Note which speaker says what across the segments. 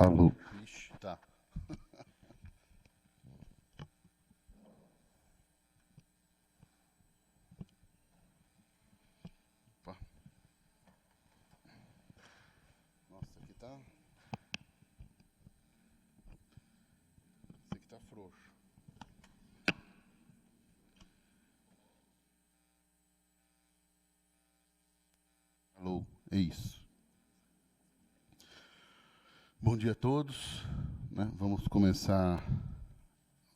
Speaker 1: Alô. Ixi, tá. Opa. Nossa, aqui tá. Esse aqui tá frouxo. Alô, é isso. Bom dia a todos, né? Vamos começar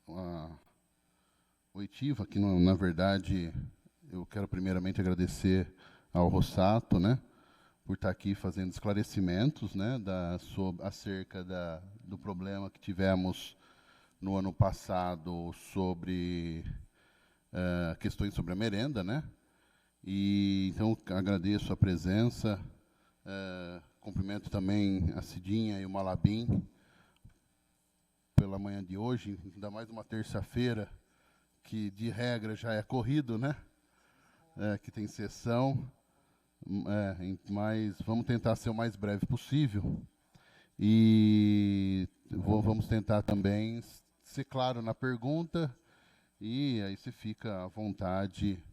Speaker 1: a oitiva, que na verdade eu quero primeiramente agradecer ao Rossato, né, por estar aqui fazendo esclarecimentos, né, acerca do problema que tivemos no ano passado sobre questões sobre a merenda, né? E então agradeço a presença, cumprimento também a Cidinha e o Malabim pela manhã de hoje, ainda mais uma terça-feira, que de regra já é corrido, né? Que tem sessão, mas vamos tentar ser o mais breve possível. E vamos tentar também ser claro na pergunta, e aí você fica à vontade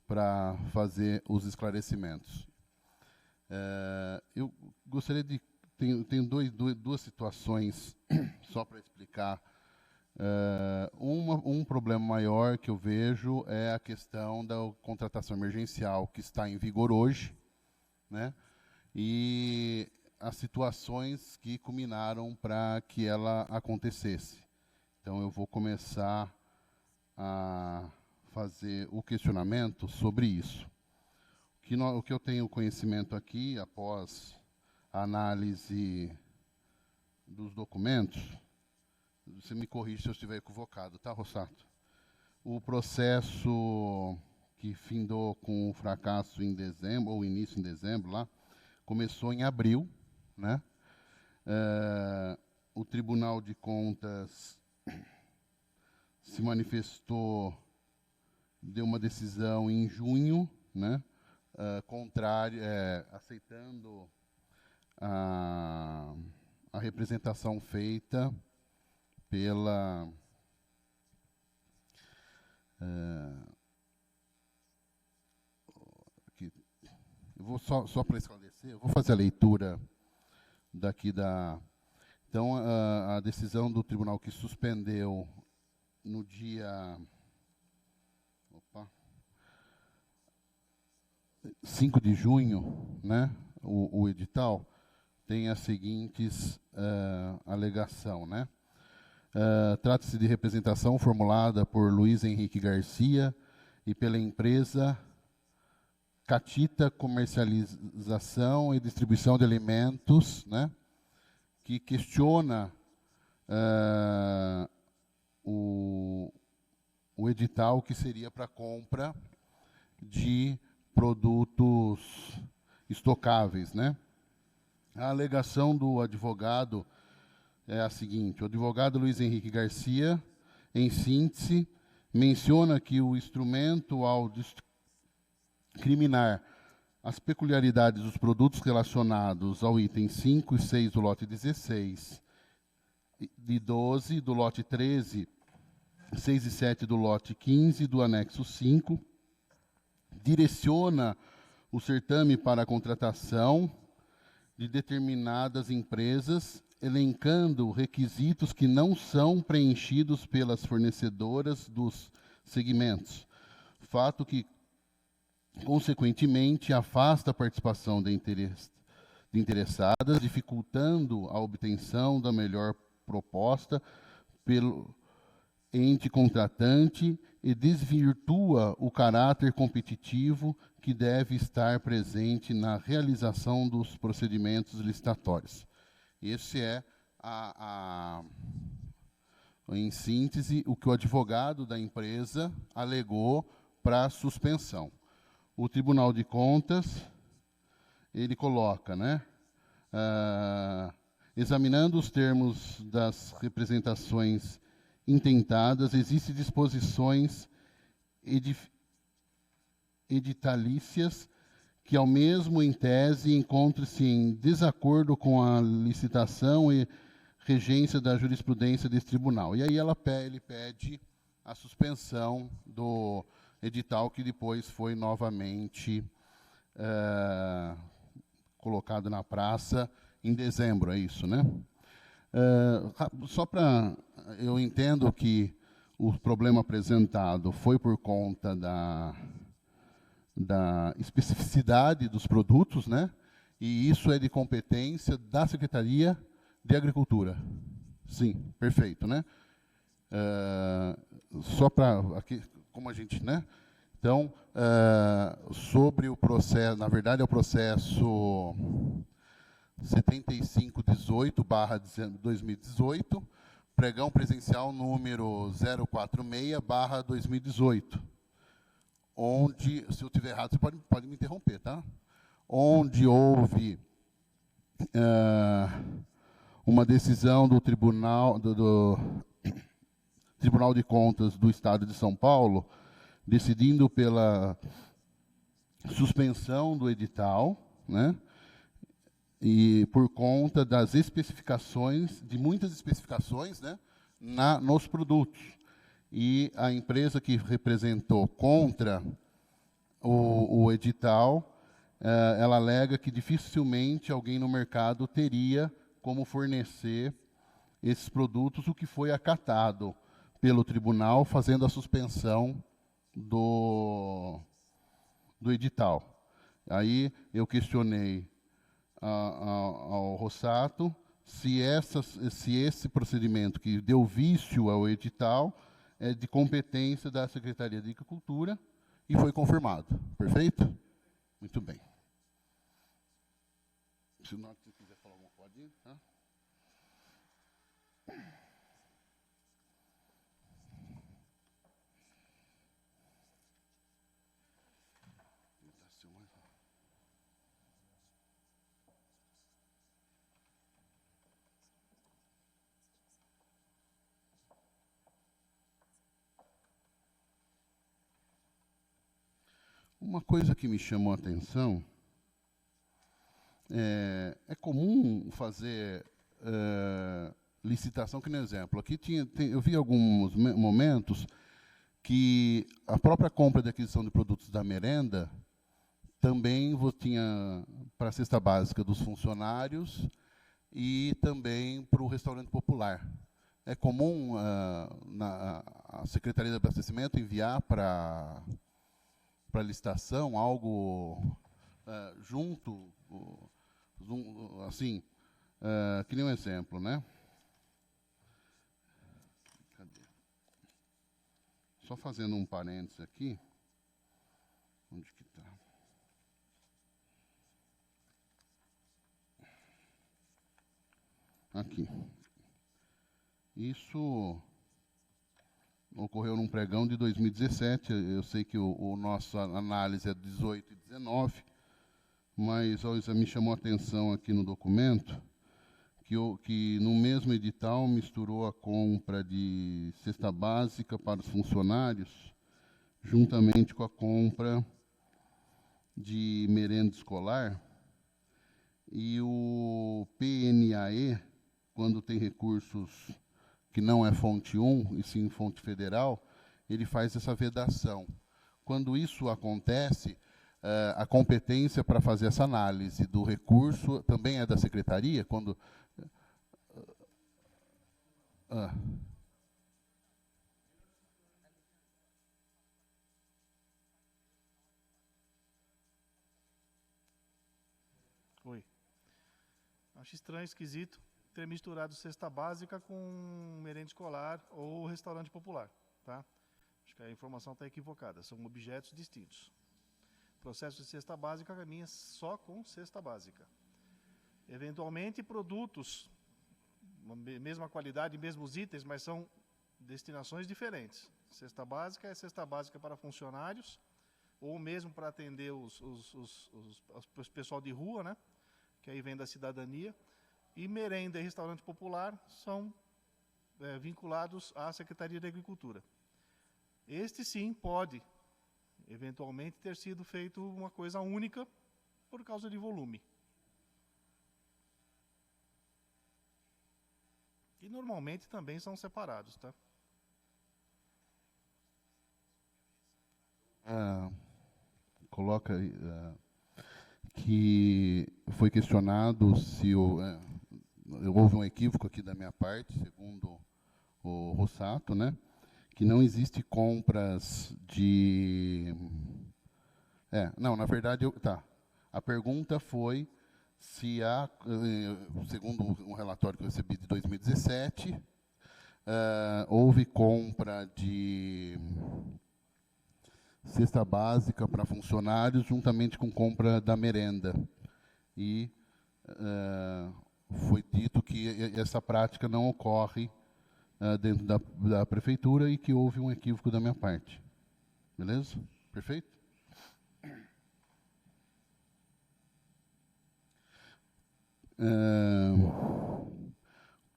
Speaker 1: para fazer os esclarecimentos. Eu gostaria de... Tenho duas situações só para explicar. Um problema maior que eu vejo é a questão da contratação emergencial, que está em vigor hoje, né? E as situações que culminaram para que ela acontecesse. Então, eu vou começar a fazer o questionamento sobre isso. O que eu tenho conhecimento aqui, após a análise dos documentos, você me corrige se eu estiver equivocado, tá, Rossato? O processo que findou com o fracasso em dezembro, ou início em dezembro, lá, começou em abril, né? O Tribunal de Contas se manifestou, deu uma decisão em junho, né? Aceitando a representação feita pela aqui, eu vou só para esclarecer, eu vou fazer a leitura daqui da... Então, a decisão do tribunal que suspendeu no dia 5 de junho, né, o edital, tem as seguintes alegação, né? Trata-se de representação formulada por Luiz Henrique Garcia e pela empresa Catita Comercialização e Distribuição de Alimentos, né, que questiona o edital que seria para compra de produtos estocáveis, né? A alegação do advogado é a seguinte: o advogado Luiz Henrique Garcia, em síntese, menciona que o instrumento, ao discriminar as peculiaridades dos produtos relacionados ao item 5 e 6 do lote 16, de 12 do lote 13, 6 e 7 do lote 15 do anexo 5, direciona o certame para a contratação de determinadas empresas, elencando requisitos que não são preenchidos pelas fornecedoras dos segmentos, fato que, consequentemente, afasta a participação de interessadas, dificultando a obtenção da melhor proposta pelo ente contratante e desvirtua o caráter competitivo que deve estar presente na realização dos procedimentos licitatórios. Esse é, em síntese, o que o advogado da empresa alegou para a suspensão. O Tribunal de Contas, ele coloca, né, examinando os termos das representações intentadas, existem disposições editalícias que, ao mesmo em tese, encontram-se em desacordo com a licitação e regência da jurisprudência desse tribunal. E aí ele pede a suspensão do edital, que depois foi novamente colocado na praça em dezembro, é isso, né? Só para... Eu entendo que o problema apresentado foi por conta da especificidade dos produtos, né? E isso é de competência da Secretaria de Agricultura. Sim, perfeito, né? Só para aqui, como a gente, né? Então, sobre o processo, na verdade é o processo 7518/2018, pregão presencial número 046/2018, onde, se eu estiver errado, você pode me interromper, tá? Onde houve uma decisão do Tribunal de Contas do Estado de São Paulo, decidindo pela suspensão do edital, né? E por conta das especificações, de muitas especificações, né, nos produtos. E a empresa que representou contra o edital, ela alega que dificilmente alguém no mercado teria como fornecer esses produtos, o que foi acatado pelo tribunal, fazendo a suspensão do edital. Aí eu questionei ao Rossato se esse procedimento que deu vício ao edital é de competência da Secretaria de Agricultura, e foi confirmado. Perfeito? Muito bem. Se não você quiser falar alguma coisa, tá? Uma coisa que me chamou a atenção, é comum fazer licitação, que nem exemplo. Aqui eu vi alguns momentos que a própria compra de aquisição de produtos da merenda também tinha para a cesta básica dos funcionários e também para o restaurante popular. É comum a Secretaria de Abastecimento enviar para licitação algo junto, assim, que nem um exemplo, né? Cadê? Só fazendo um parênteses aqui. Onde que está? Aqui. Isso ocorreu num pregão de 2017. Eu sei que o nossa análise é 18 e 19, mas me chamou a atenção aqui no documento que no mesmo edital misturou a compra de cesta básica para os funcionários, juntamente com a compra de merenda escolar, e o PNAE, quando tem recursos que não é fonte 1, e sim fonte federal, ele faz essa vedação. Quando isso acontece, a competência para fazer essa análise do recurso também é da Secretaria? Quando...
Speaker 2: Oi. Acho estranho, esquisito, ter misturado cesta básica com merenda escolar ou restaurante popular, tá? Acho que a informação está equivocada, são objetos distintos. O processo de cesta básica caminha só com cesta básica. Eventualmente, produtos, mesma qualidade, mesmos itens, mas são destinações diferentes. Cesta básica é cesta básica para funcionários, ou mesmo para atender o pessoal de rua, né? Que aí vem da cidadania. E merenda e restaurante popular são vinculados à Secretaria de Agricultura. Este sim pode, eventualmente, ter sido feito uma coisa única por causa de volume. que normalmente também são separados, tá?
Speaker 1: Coloca aí, que foi questionado se houve um equívoco aqui da minha parte, segundo o Rossato, né? Que não existe compras de... não, na verdade, tá. A pergunta foi se há, segundo um relatório que eu recebi de 2017, houve compra de cesta básica para funcionários, juntamente com compra da merenda. E foi dito que essa prática não ocorre dentro da prefeitura e que houve um equívoco da minha parte. Beleza? Perfeito?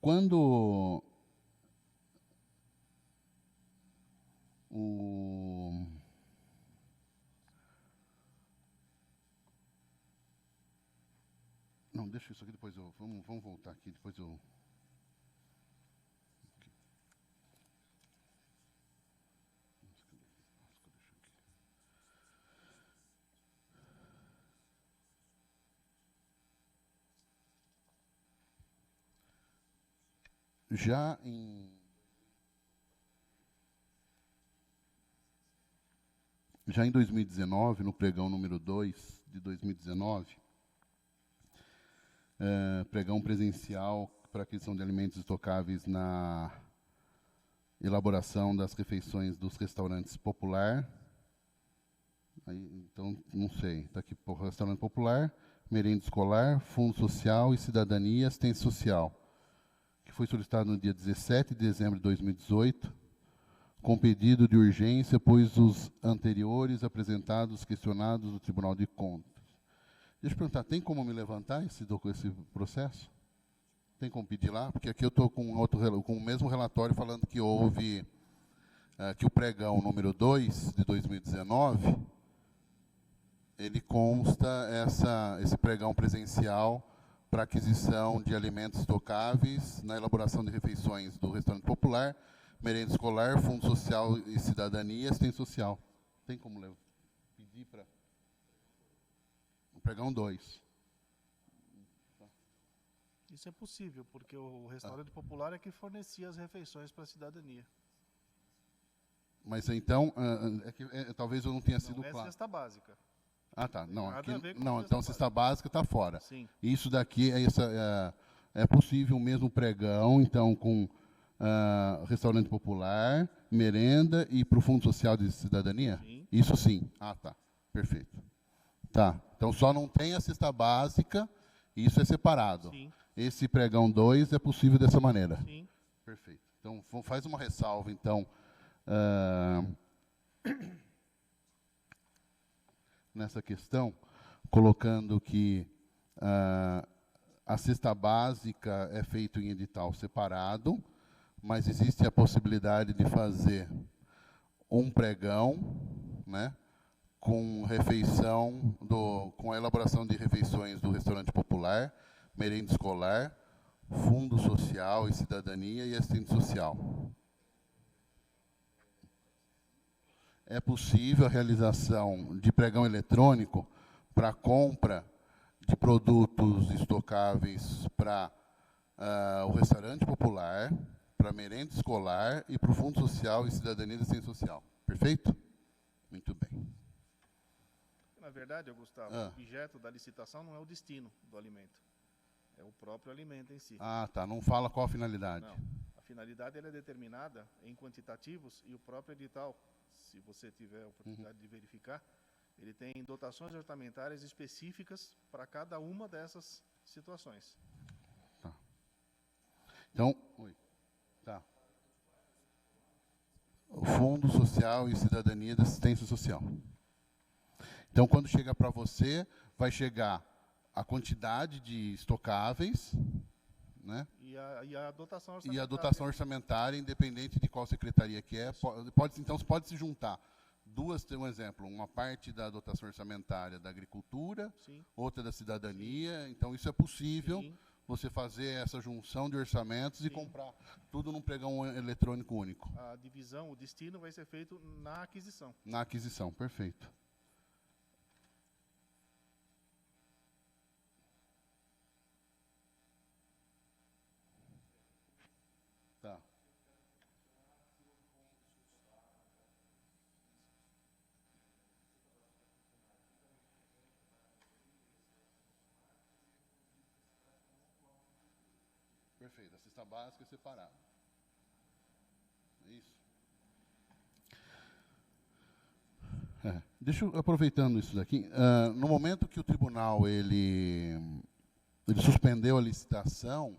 Speaker 1: Quando Não, deixa isso aqui, depois eu... Vamos voltar aqui, depois eu... Já em 2019, no pregão número 2 de 2019, pregão presencial para aquisição de alimentos estocáveis na elaboração das refeições dos restaurantes popular. Aí, então, não sei, está aqui, restaurante popular, merenda escolar, fundo social e cidadania e assistência social, que foi solicitado no dia 17 de dezembro de 2018, com pedido de urgência, pois os anteriores apresentados, questionados no Tribunal de Contas. Deixa eu perguntar, tem como me levantar esse processo? Tem como pedir lá? Porque aqui eu estou com o mesmo relatório falando que houve, que o pregão número 2 de 2019, ele consta esse pregão presencial para aquisição de alimentos estocáveis na elaboração de refeições do restaurante popular, merenda escolar, fundo social e cidadania e assistência social. Tem como pedir para... Pregão 2.
Speaker 2: Isso é possível, porque o restaurante popular é que fornecia as refeições para a cidadania.
Speaker 1: Mas então, talvez eu não tenha sido
Speaker 2: claro.
Speaker 1: Claro.
Speaker 2: É cesta básica.
Speaker 1: Ah, tá. Não, aqui,
Speaker 2: não,
Speaker 1: então cesta básica está fora.
Speaker 2: Sim.
Speaker 1: Isso daqui é possível mesmo pregão, então, com restaurante popular, merenda e para o Fundo Social de Cidadania?
Speaker 2: Sim.
Speaker 1: Isso sim. Ah, tá. Perfeito. Tá. Então, só não tem a cesta básica, isso é separado.
Speaker 2: Sim.
Speaker 1: Esse pregão 2 é possível dessa maneira.
Speaker 2: Sim.
Speaker 1: Perfeito. Então, faz uma ressalva, então, nessa questão, colocando que a cesta básica é feita em edital separado, mas existe a possibilidade de fazer um pregão, né, com refeição, com a elaboração de refeições do restaurante popular, merenda escolar, fundo social e cidadania e assistente social. É possível a realização de pregão eletrônico para compra de produtos estocáveis para o restaurante popular, para a merenda escolar e para o fundo social e cidadania e assistência social. Perfeito? Muito bem.
Speaker 2: Na verdade, Gustavo, o objeto da licitação não é o destino do alimento. É o próprio alimento em si.
Speaker 1: Ah, tá. Não fala qual a finalidade.
Speaker 2: Não. A finalidade ela é determinada em quantitativos e o próprio edital, se você tiver a oportunidade de verificar, ele tem dotações orçamentárias específicas para cada uma dessas situações.
Speaker 1: Tá. Então, tá. O Fundo Social e Cidadania da Assistência Social. Então, quando chega para você, vai chegar a quantidade de estocáveis, né?
Speaker 2: E a dotação orçamentária.
Speaker 1: E a dotação orçamentária, independente de qual secretaria que é, então pode se juntar duas, tem um exemplo, uma parte da dotação orçamentária da agricultura,
Speaker 2: Sim.
Speaker 1: outra da cidadania, então isso é possível.
Speaker 2: Sim.
Speaker 1: você fazer essa junção de orçamentos e comprar tudo num pregão eletrônico único.
Speaker 2: A divisão, o destino vai ser feito na aquisição.
Speaker 1: Na aquisição, perfeito. Tá. Perfeito, a cesta básica é separada. Isso. Deixa eu, aproveitando isso daqui, no momento que o tribunal ele suspendeu a licitação,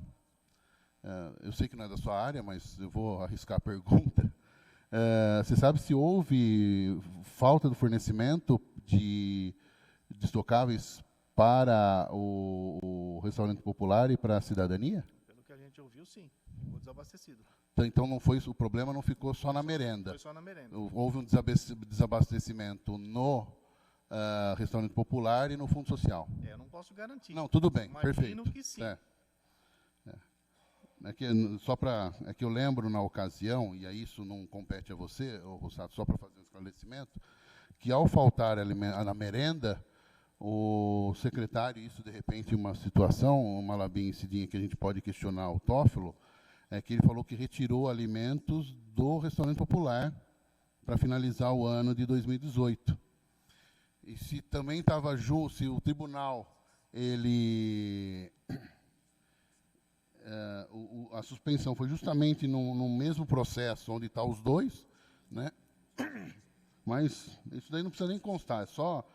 Speaker 1: eu sei que não é da sua área, mas eu vou arriscar a pergunta. Você sabe se houve falta do fornecimento de estocáveis para o restaurante popular e para a cidadania?
Speaker 2: Pelo que a gente ouviu, sim. Ficou desabastecido.
Speaker 1: Então não foi, o problema não ficou só na merenda.
Speaker 2: Foi só na merenda.
Speaker 1: Houve um desabastecimento no restaurante popular e no fundo social.
Speaker 2: Eu não posso garantir.
Speaker 1: Não, tudo bem,
Speaker 2: Imagino
Speaker 1: perfeito.
Speaker 2: que sim.
Speaker 1: É que eu lembro na ocasião, e aí isso não compete a você, Rossato, só para fazer um esclarecimento, que ao faltar na merenda, o secretário, isso de repente uma situação, uma labincidinha que a gente pode questionar o Tófilo, é que ele falou que retirou alimentos do restaurante popular para finalizar o ano de 2018. E se também estava junto, se o tribunal, ele... a suspensão foi justamente no mesmo processo onde estão os dois, né? Mas isso daí não precisa nem constar, é só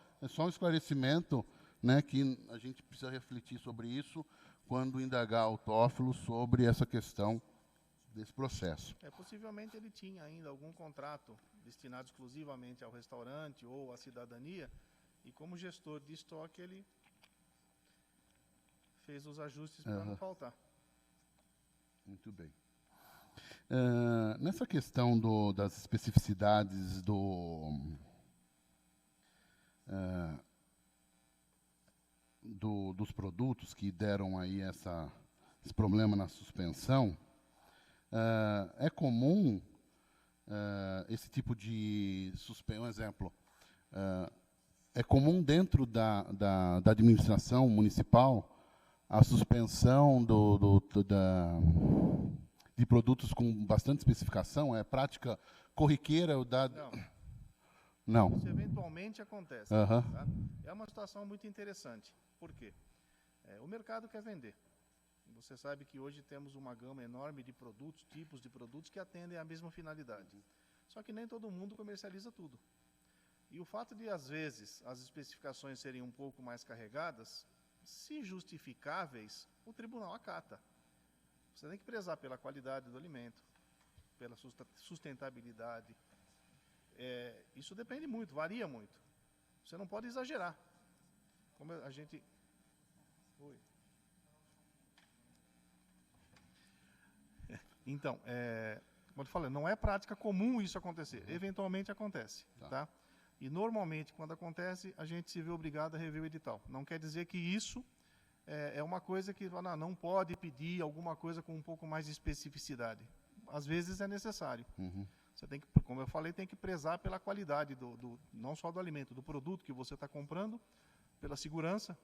Speaker 1: um esclarecimento, né, que a gente precisa refletir sobre isso quando indagar o Tófilo sobre essa questão desse processo.
Speaker 2: Possivelmente ele tinha ainda algum contrato destinado exclusivamente ao restaurante ou à cidadania, e como gestor de estoque ele fez os ajustes para não faltar.
Speaker 1: Muito bem. Nessa questão das especificidades dos produtos que deram aí esse problema na suspensão, é comum esse tipo de suspensão. Um exemplo, é comum dentro da administração municipal a suspensão de produtos com bastante especificação? É prática corriqueira? Não.
Speaker 2: Isso eventualmente acontece.
Speaker 1: Tá?
Speaker 2: É uma situação muito interessante. Por quê? O mercado quer vender. Você sabe que hoje temos uma gama enorme de produtos, tipos de produtos que atendem à mesma finalidade. Só que nem todo mundo comercializa tudo. E o fato de, às vezes, as especificações serem um pouco mais carregadas, se justificáveis, o tribunal acata. Você tem que prezar pela qualidade do alimento, pela sustentabilidade. Isso depende muito, varia muito. Você não pode exagerar. Como a gente... Oi. Então, como eu falei, não é prática comum isso acontecer. Eventualmente acontece. Tá? E, normalmente, quando acontece, a gente se vê obrigado a rever o edital. Não quer dizer que isso é uma coisa que não pode pedir alguma coisa com um pouco mais de especificidade. Às vezes é necessário. Você tem que, como eu falei, tem que prezar pela qualidade, não só do alimento, do produto que você está comprando, pela segurança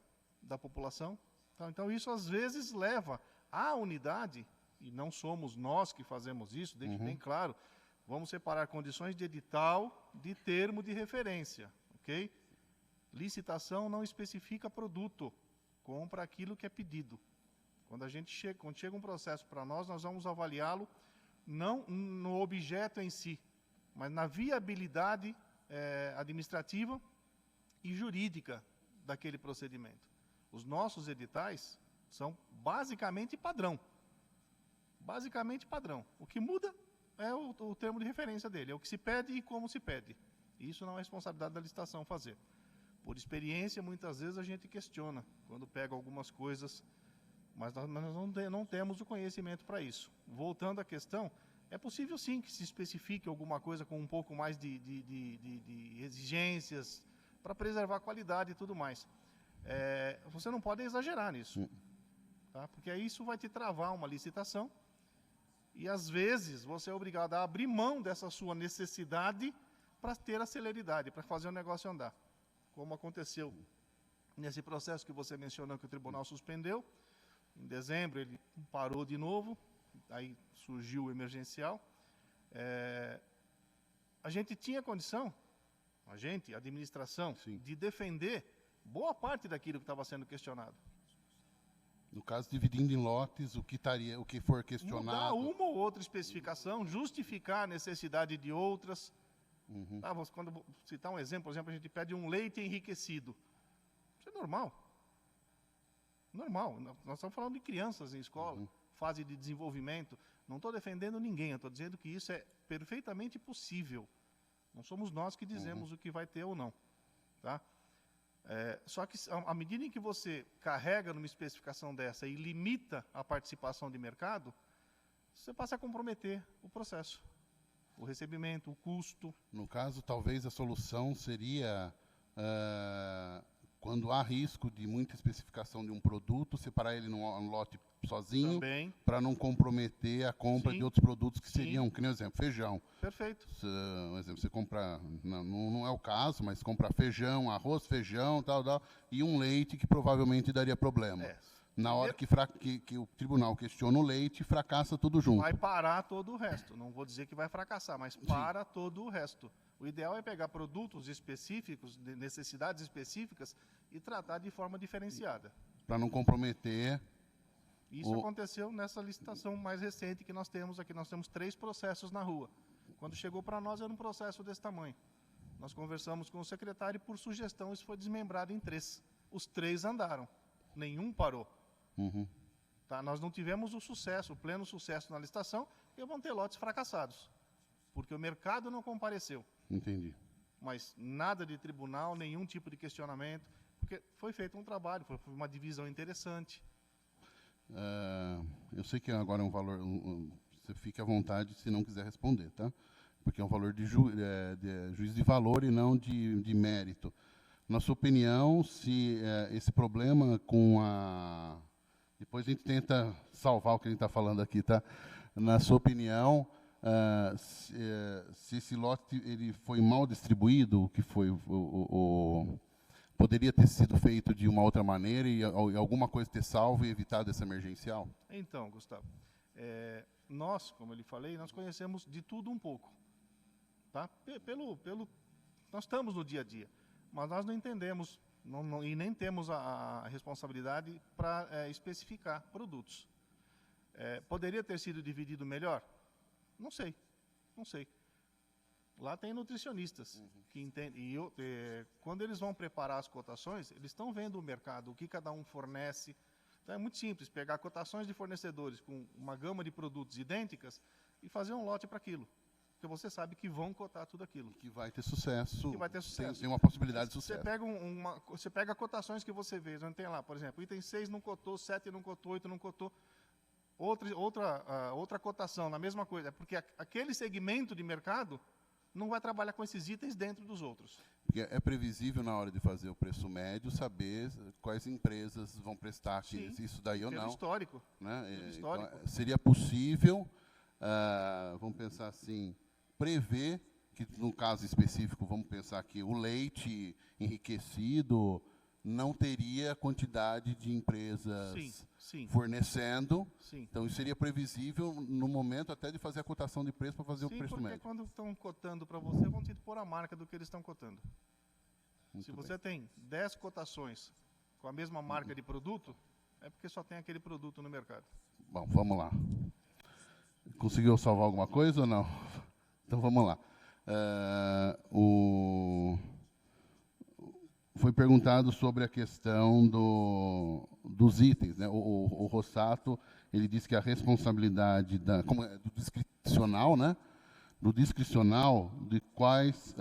Speaker 2: da população. Então, isso às vezes leva à unidade, e não somos nós que fazemos isso, deixe bem claro, vamos separar condições de edital de termo de referência, ok? Licitação não especifica produto, compra aquilo que é pedido. Quando chega um processo para nós vamos avaliá-lo não no objeto em si, mas na viabilidade administrativa e jurídica daquele procedimento. Os nossos editais são basicamente padrão. Basicamente padrão. O que muda é o termo de referência dele, é o que se pede e como se pede. Isso não é responsabilidade da licitação fazer. Por experiência, muitas vezes a gente questiona quando pega algumas coisas, mas nós não temos o conhecimento para isso. Voltando à questão, é possível sim que se especifique alguma coisa com um pouco mais de exigências para preservar a qualidade e tudo mais. Você não pode exagerar nisso. Tá? Porque aí isso vai te travar uma licitação e, às vezes, você é obrigado a abrir mão dessa sua necessidade para ter a celeridade, para fazer o negócio andar. Como aconteceu nesse processo que você mencionou que o tribunal suspendeu. Em dezembro ele parou de novo, aí surgiu o emergencial. A gente tinha condição, a administração,
Speaker 1: Sim.
Speaker 2: de defender boa parte daquilo que estava sendo questionado.
Speaker 1: No caso, dividindo em lotes, o que for questionado.
Speaker 2: Mudar uma ou outra especificação, justificar a necessidade de outras. Tá, quando citar um exemplo, por exemplo, a gente pede um leite enriquecido. Isso é normal. Normal. Nós estamos falando de crianças em escola, fase de desenvolvimento. Não estou defendendo ninguém, eu estou dizendo que isso é perfeitamente possível. Não somos nós que dizemos o que vai ter ou não. Tá? Só que, à medida em que você carrega numa especificação dessa e limita a participação de mercado, você passa a comprometer o processo, o recebimento, o custo.
Speaker 1: No caso, talvez a solução seria, quando há risco de muita especificação de um produto, separar ele num lote sozinho, para não comprometer a compra de outros produtos que seriam, que nem exemplo, feijão.
Speaker 2: Perfeito.
Speaker 1: Um exemplo, você compra, não é o caso, mas compra feijão, arroz, feijão, tal, e um leite que provavelmente daria problema. Na hora que o tribunal questiona o leite, fracassa tudo junto.
Speaker 2: Vai parar todo o resto. Não vou dizer que vai fracassar, mas para todo o resto. O ideal é pegar produtos específicos, de necessidades específicas, e tratar de forma diferenciada.
Speaker 1: Para não comprometer.
Speaker 2: Isso aconteceu nessa licitação mais recente que nós temos aqui. Nós temos 3 processos na rua. Quando chegou para nós, era um processo desse tamanho. Nós conversamos com o secretário e, por sugestão, isso foi desmembrado em 3. Os 3 andaram. Nenhum parou. Tá? Nós não tivemos o pleno sucesso na licitação, e vão ter lotes fracassados, porque o mercado não compareceu.
Speaker 1: Entendi.
Speaker 2: Mas nada de tribunal, nenhum tipo de questionamento, porque foi feito um trabalho, foi uma divisão interessante.
Speaker 1: Eu sei que agora é um valor, você fique à vontade se não quiser responder, tá? Porque é um valor de juízo de valor e não de mérito. Na sua opinião, se esse problema com a... Depois a gente tenta salvar o que a gente está falando aqui, tá? Na sua opinião, se esse lote ele foi mal distribuído, o que foi poderia ter sido feito de uma outra maneira e alguma coisa ter salvo e evitado essa emergencial?
Speaker 2: Então, Gustavo, nós, como eu lhe falei, nós conhecemos de tudo um pouco. Tá? Nós estamos no dia a dia, mas nós não entendemos e nem temos a responsabilidade para especificar produtos. Poderia ter sido dividido melhor? Não sei. Lá tem nutricionistas que entendem. E quando eles vão preparar as cotações, eles estão vendo o mercado, o que cada um fornece. Então é muito simples, pegar cotações de fornecedores com uma gama de produtos idênticas e fazer um lote para aquilo. Porque você sabe que vão cotar tudo aquilo.
Speaker 1: Que vai ter sucesso.
Speaker 2: Que vai ter sucesso.
Speaker 1: Tem uma possibilidade de sucesso.
Speaker 2: Você pega cotações que você vê, não tem lá, por exemplo, item 6 não cotou, 7 não cotou, 8 não cotou. Outra cotação, na mesma coisa. Porque aquele segmento de mercado não vai trabalhar com esses itens dentro dos outros.
Speaker 1: Porque é previsível, na hora de fazer o preço médio, saber quais empresas vão prestar isso daí ou não.
Speaker 2: Histórico.
Speaker 1: Né?
Speaker 2: Pelo histórico.
Speaker 1: Então, seria possível, vamos pensar assim, prever que, no caso específico, vamos pensar que o leite enriquecido não teria quantidade de empresas fornecendo. Então, isso seria previsível no momento até de fazer a cotação de preço para fazer o preço médio.
Speaker 2: Porque quando estão cotando para você, vão te pôr a marca do que eles estão cotando. Se você tem 10 cotações com a mesma marca de produto, é porque só tem aquele produto no mercado.
Speaker 1: Bom, vamos lá. Conseguiu salvar alguma coisa ou não? Então, vamos lá. Foi perguntado sobre a questão dos itens, né? O Rossato, ele disse que a responsabilidade do discricional, né? Do discricional de quais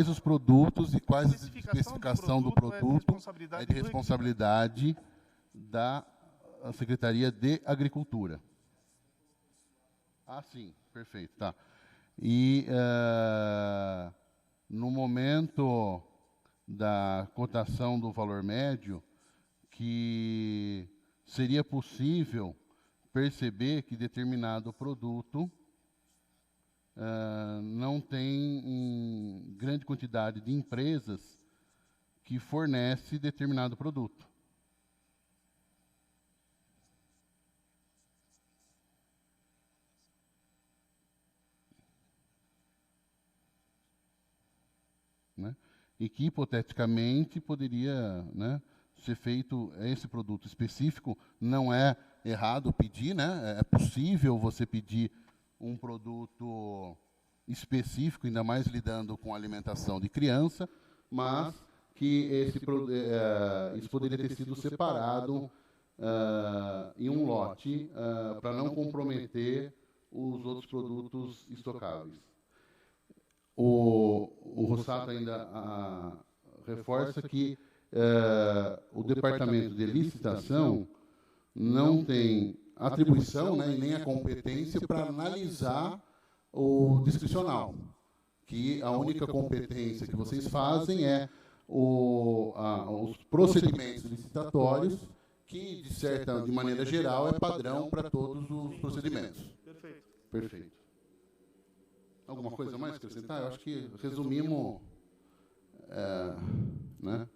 Speaker 1: os produtos e quais a especificação do produto é de responsabilidade da Secretaria de Agricultura. Ah, sim, perfeito, tá. E, no momento, da cotação do valor médio, que seria possível perceber que determinado produto não tem em grande quantidade de empresas que fornece determinado produto. Né? E que, hipoteticamente, poderia, né, ser feito esse produto específico. Não é errado pedir, né? É possível você pedir um produto específico, ainda mais lidando com alimentação de criança, mas que isso poderia ter sido separado em um lote para não comprometer os outros produtos estocáveis. O Rossato ainda reforça que o Departamento de Licitação não tem atribuição, né, e nem a competência para analisar o discricional, que a única competência que vocês fazem é os procedimentos licitatórios, que, de maneira geral, é padrão para todos os procedimentos.
Speaker 2: Perfeito.
Speaker 1: Perfeito. Alguma coisa mais que acrescentar? Eu acho que resumimos, né?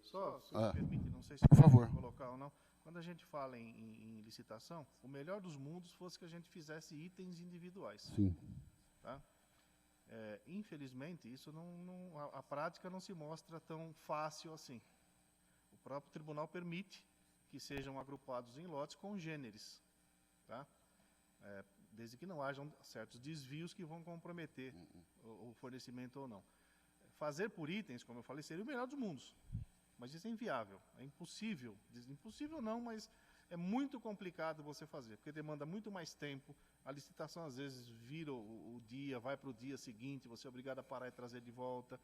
Speaker 2: Só, se me permite, não sei se
Speaker 1: por favor.
Speaker 2: Colocar ou não. Quando a gente fala em licitação, o melhor dos mundos fosse que a gente fizesse itens individuais.
Speaker 1: Sim.
Speaker 2: Tá? Infelizmente, isso a prática não se mostra tão fácil assim. O próprio tribunal permite que sejam agrupados em lotes congêneres, tá? Desde que não hajam certos desvios que vão comprometer o fornecimento ou não. Fazer por itens, como eu falei, seria o melhor dos mundos. Mas isso é inviável, é impossível. Impossível não, mas é muito complicado você fazer, porque demanda muito mais tempo. A licitação, às vezes, vira o dia, vai para o dia seguinte, você é obrigado a parar e trazer de volta.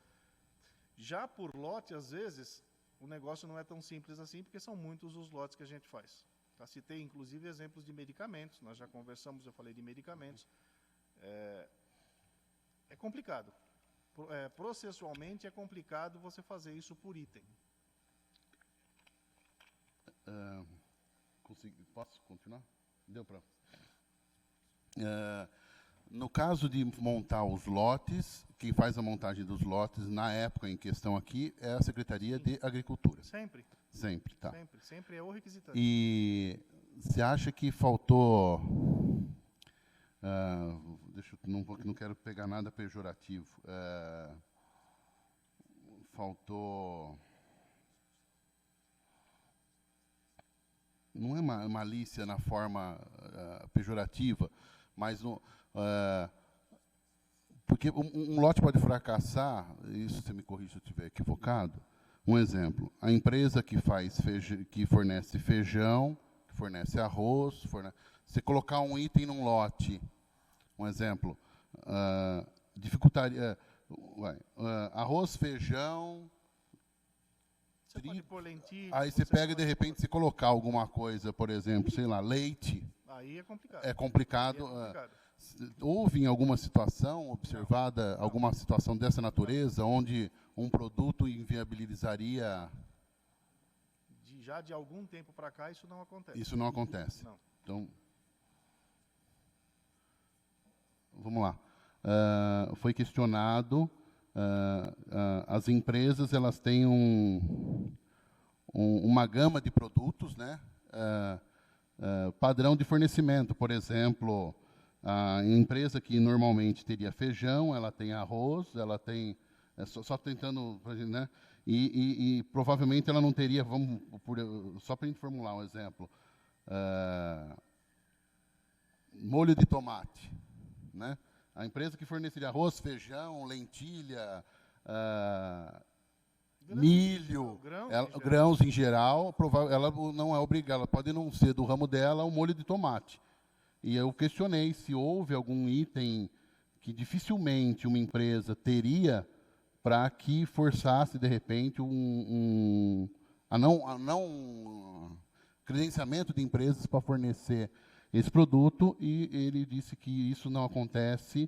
Speaker 2: Já por lote, às vezes, o negócio não é tão simples assim, porque são muitos os lotes que a gente faz. Tá? Citei, inclusive, exemplos de medicamentos, nós já conversamos, eu falei de medicamentos. É complicado. Processualmente, é complicado você fazer isso por item.
Speaker 1: Posso continuar? Deu para... no caso de montar os lotes, quem faz a montagem dos lotes, na época em questão aqui, é a Secretaria de Agricultura.
Speaker 2: Sempre.
Speaker 1: Sempre, tá.
Speaker 2: Sempre é o requisitante.
Speaker 1: E você acha que faltou... não quero pegar nada pejorativo. Faltou... Não é malícia na forma pejorativa, mas porque um lote pode fracassar, isso você me corrija se eu estiver equivocado. Um exemplo, a empresa que fornece feijão, que fornece arroz, você colocar um item num lote, um exemplo, dificultaria, arroz, feijão,
Speaker 2: você pode pôr lentilha,
Speaker 1: aí você pega e, de repente, se colocar alguma coisa, por exemplo, sei lá, leite.
Speaker 2: Aí é complicado.
Speaker 1: É complicado. Houve em alguma situação observada, alguma situação dessa natureza, onde um produto inviabilizaria...
Speaker 2: Já de algum tempo para cá, isso não acontece.
Speaker 1: Isso não acontece.
Speaker 2: Não.
Speaker 1: Então, vamos lá. Foi questionado... as empresas, elas têm uma gama de produtos, né? Padrão de fornecimento. Por exemplo, a empresa que normalmente teria feijão, ela tem arroz, ela tem... só tentando... Né? E provavelmente ela não teria... só para a gente formular um exemplo. Molho de tomate, né? A empresa que forneceria arroz, feijão, lentilha, milho, grãos em geral, ela não é obrigada, ela pode não ser do ramo dela o molho de tomate. E eu questionei se houve algum item que dificilmente uma empresa teria para que forçasse, de repente, credenciamento de empresas para fornecer esse produto, e ele disse que isso não acontece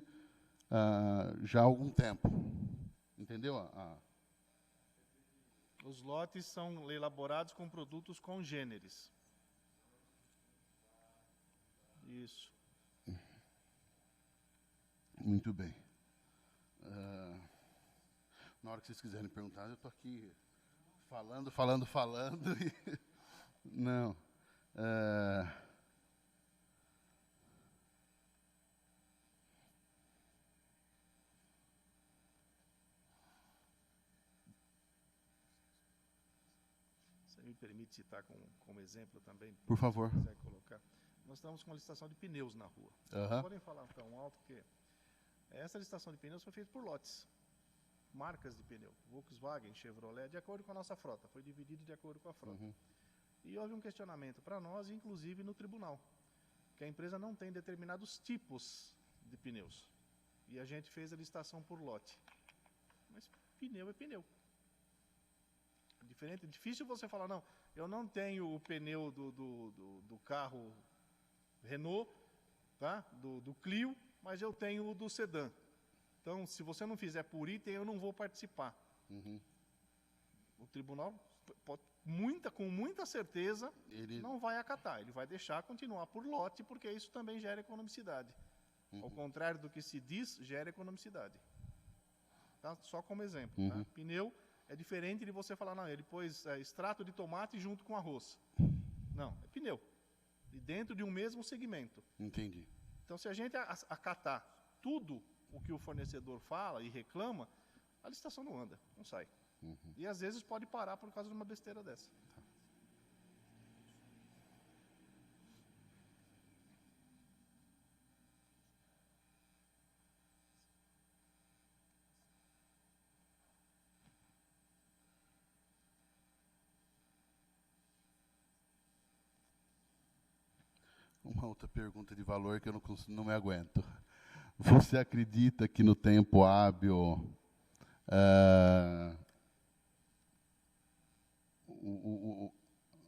Speaker 1: já há algum tempo. Entendeu?
Speaker 2: Os lotes são elaborados com produtos congêneres. Isso.
Speaker 1: Muito bem. Na hora que vocês quiserem perguntar, eu estou aqui falando. E não.
Speaker 2: Você me permite citar como exemplo também?
Speaker 1: Por favor.
Speaker 2: Se quiser colocar. Nós estamos com uma licitação de pneus na rua. Não podem falar tão alto, porque essa licitação de pneus foi feita por lotes. Marcas de pneu. Volkswagen, Chevrolet, de acordo com a nossa frota. Foi dividido de acordo com a frota. E houve um questionamento para nós, inclusive no tribunal, que a empresa não tem determinados tipos de pneus. E a gente fez a licitação por lote. Mas pneu é pneu. É difícil você falar, não, eu não tenho o pneu do carro Renault, tá? do Clio, mas eu tenho o do sedã. Então, se você não fizer por item, eu não vou participar. O tribunal, com muita certeza, não vai acatar. Ele vai deixar continuar por lote, porque isso também gera economicidade. Ao contrário do que se diz, gera economicidade. Tá? Só como exemplo. Tá? Pneu é diferente de você falar, não, ele pôs extrato de tomate junto com arroz. Não, é pneu. E dentro de um mesmo segmento.
Speaker 1: Entendi.
Speaker 2: Então, se a gente acatar tudo o que o fornecedor fala e reclama, a licitação não anda, não sai. E às vezes pode parar por causa de uma besteira dessa.
Speaker 1: Uma outra pergunta de valor que eu não me aguento. Você acredita que no tempo hábil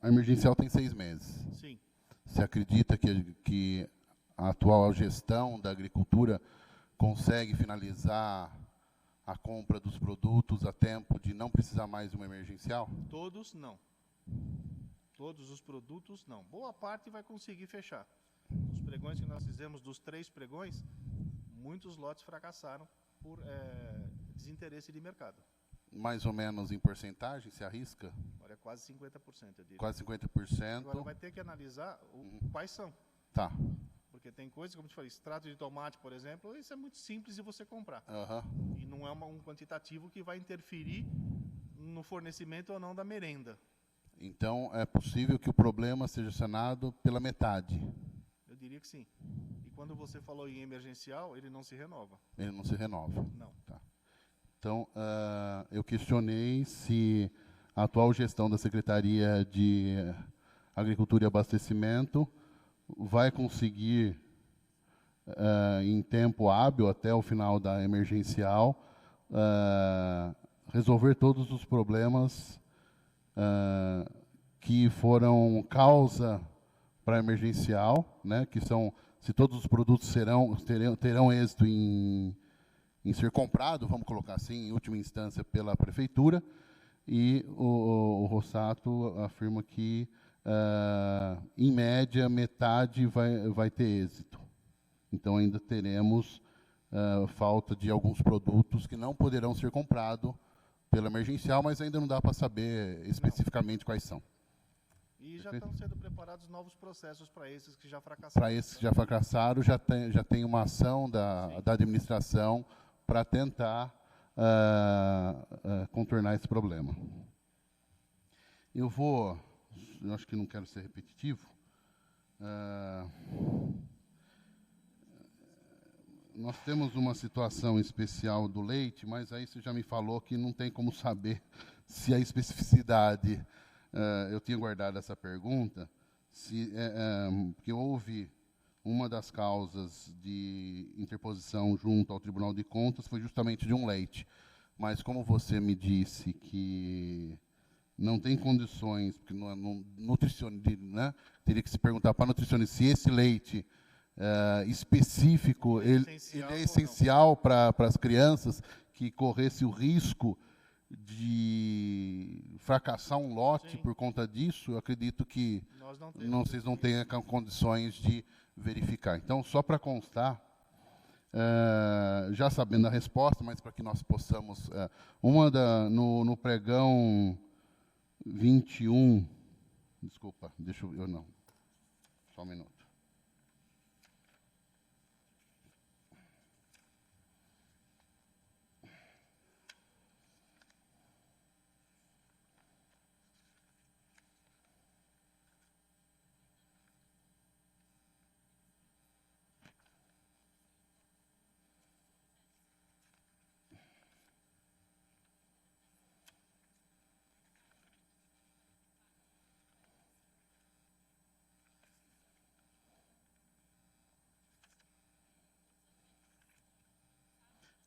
Speaker 1: a emergencial tem 6 meses?
Speaker 2: Sim.
Speaker 1: Você acredita que a atual gestão da agricultura consegue finalizar a compra dos produtos a tempo de não precisar mais de uma emergencial?
Speaker 2: Todos não. Todos os produtos não. Boa parte vai conseguir fechar. Os pregões que nós fizemos, dos 3 pregões, muitos lotes fracassaram por desinteresse de mercado.
Speaker 1: Mais ou menos em porcentagem, se arrisca?
Speaker 2: Olha, quase 50%, eu diria.
Speaker 1: Quase 50%.
Speaker 2: Agora vai ter que analisar quais são.
Speaker 1: Tá.
Speaker 2: Porque tem coisas, como eu te falei, extrato de tomate, por exemplo, isso é muito simples de você comprar. E não é um quantitativo que vai interferir no fornecimento ou não da merenda.
Speaker 1: Então, é possível que o problema seja sanado pela metade?
Speaker 2: Eu diria que sim. E quando você falou em emergencial, ele não se renova.
Speaker 1: Ele não se renova?
Speaker 2: Não.
Speaker 1: Tá. Então, eu questionei se a atual gestão da Secretaria de Agricultura e Abastecimento vai conseguir, em tempo hábil, até o final da emergencial, resolver todos os problemas que foram causa para a emergencial, né, que são, se todos os produtos terão êxito em ser comprado, vamos colocar assim, em última instância, pela Prefeitura, e o Rossato afirma que, em média, metade vai ter êxito. Então, ainda teremos falta de alguns produtos que não poderão ser comprados pela emergencial, mas ainda não dá para saber especificamente quais são.
Speaker 2: E já estão sendo preparados novos processos para esses que já fracassaram.
Speaker 1: Para esses que já fracassaram, já tem uma ação da administração para tentar contornar esse problema. Eu acho que não quero ser repetitivo. Nós temos uma situação especial do leite, mas aí você já me falou que não tem como saber se a especificidade... eu tinha guardado essa pergunta, porque houve uma das causas de interposição junto ao Tribunal de Contas, foi justamente de um leite. Mas como você me disse que não tem condições, porque nutricionista, né, teria que se perguntar para a nutricionista se esse leite específico ele é essencial para as crianças, que corresse o risco de fracassar um lote
Speaker 2: Sim.
Speaker 1: por conta disso, eu acredito que
Speaker 2: Nós não temos.
Speaker 1: vocês não tenham condições de verificar. Então, só para constar, já sabendo a resposta, mas para que nós possamos... no pregão 21... Desculpa, deixa eu... Não, só um minuto.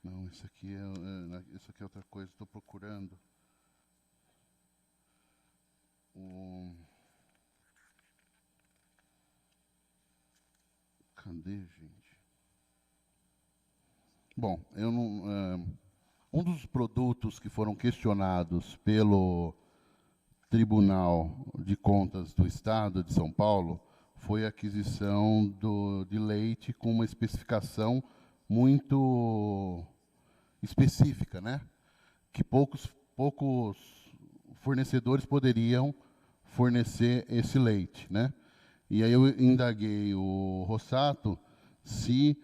Speaker 1: Não, isso aqui é outra coisa. Estou procurando. Cadê, gente? Bom, eu não. Um dos produtos que foram questionados pelo Tribunal de Contas do Estado de São Paulo foi a aquisição de leite com uma especificação muito específica, né? Que poucos fornecedores poderiam fornecer esse leite, né? E aí eu indaguei o Rossato se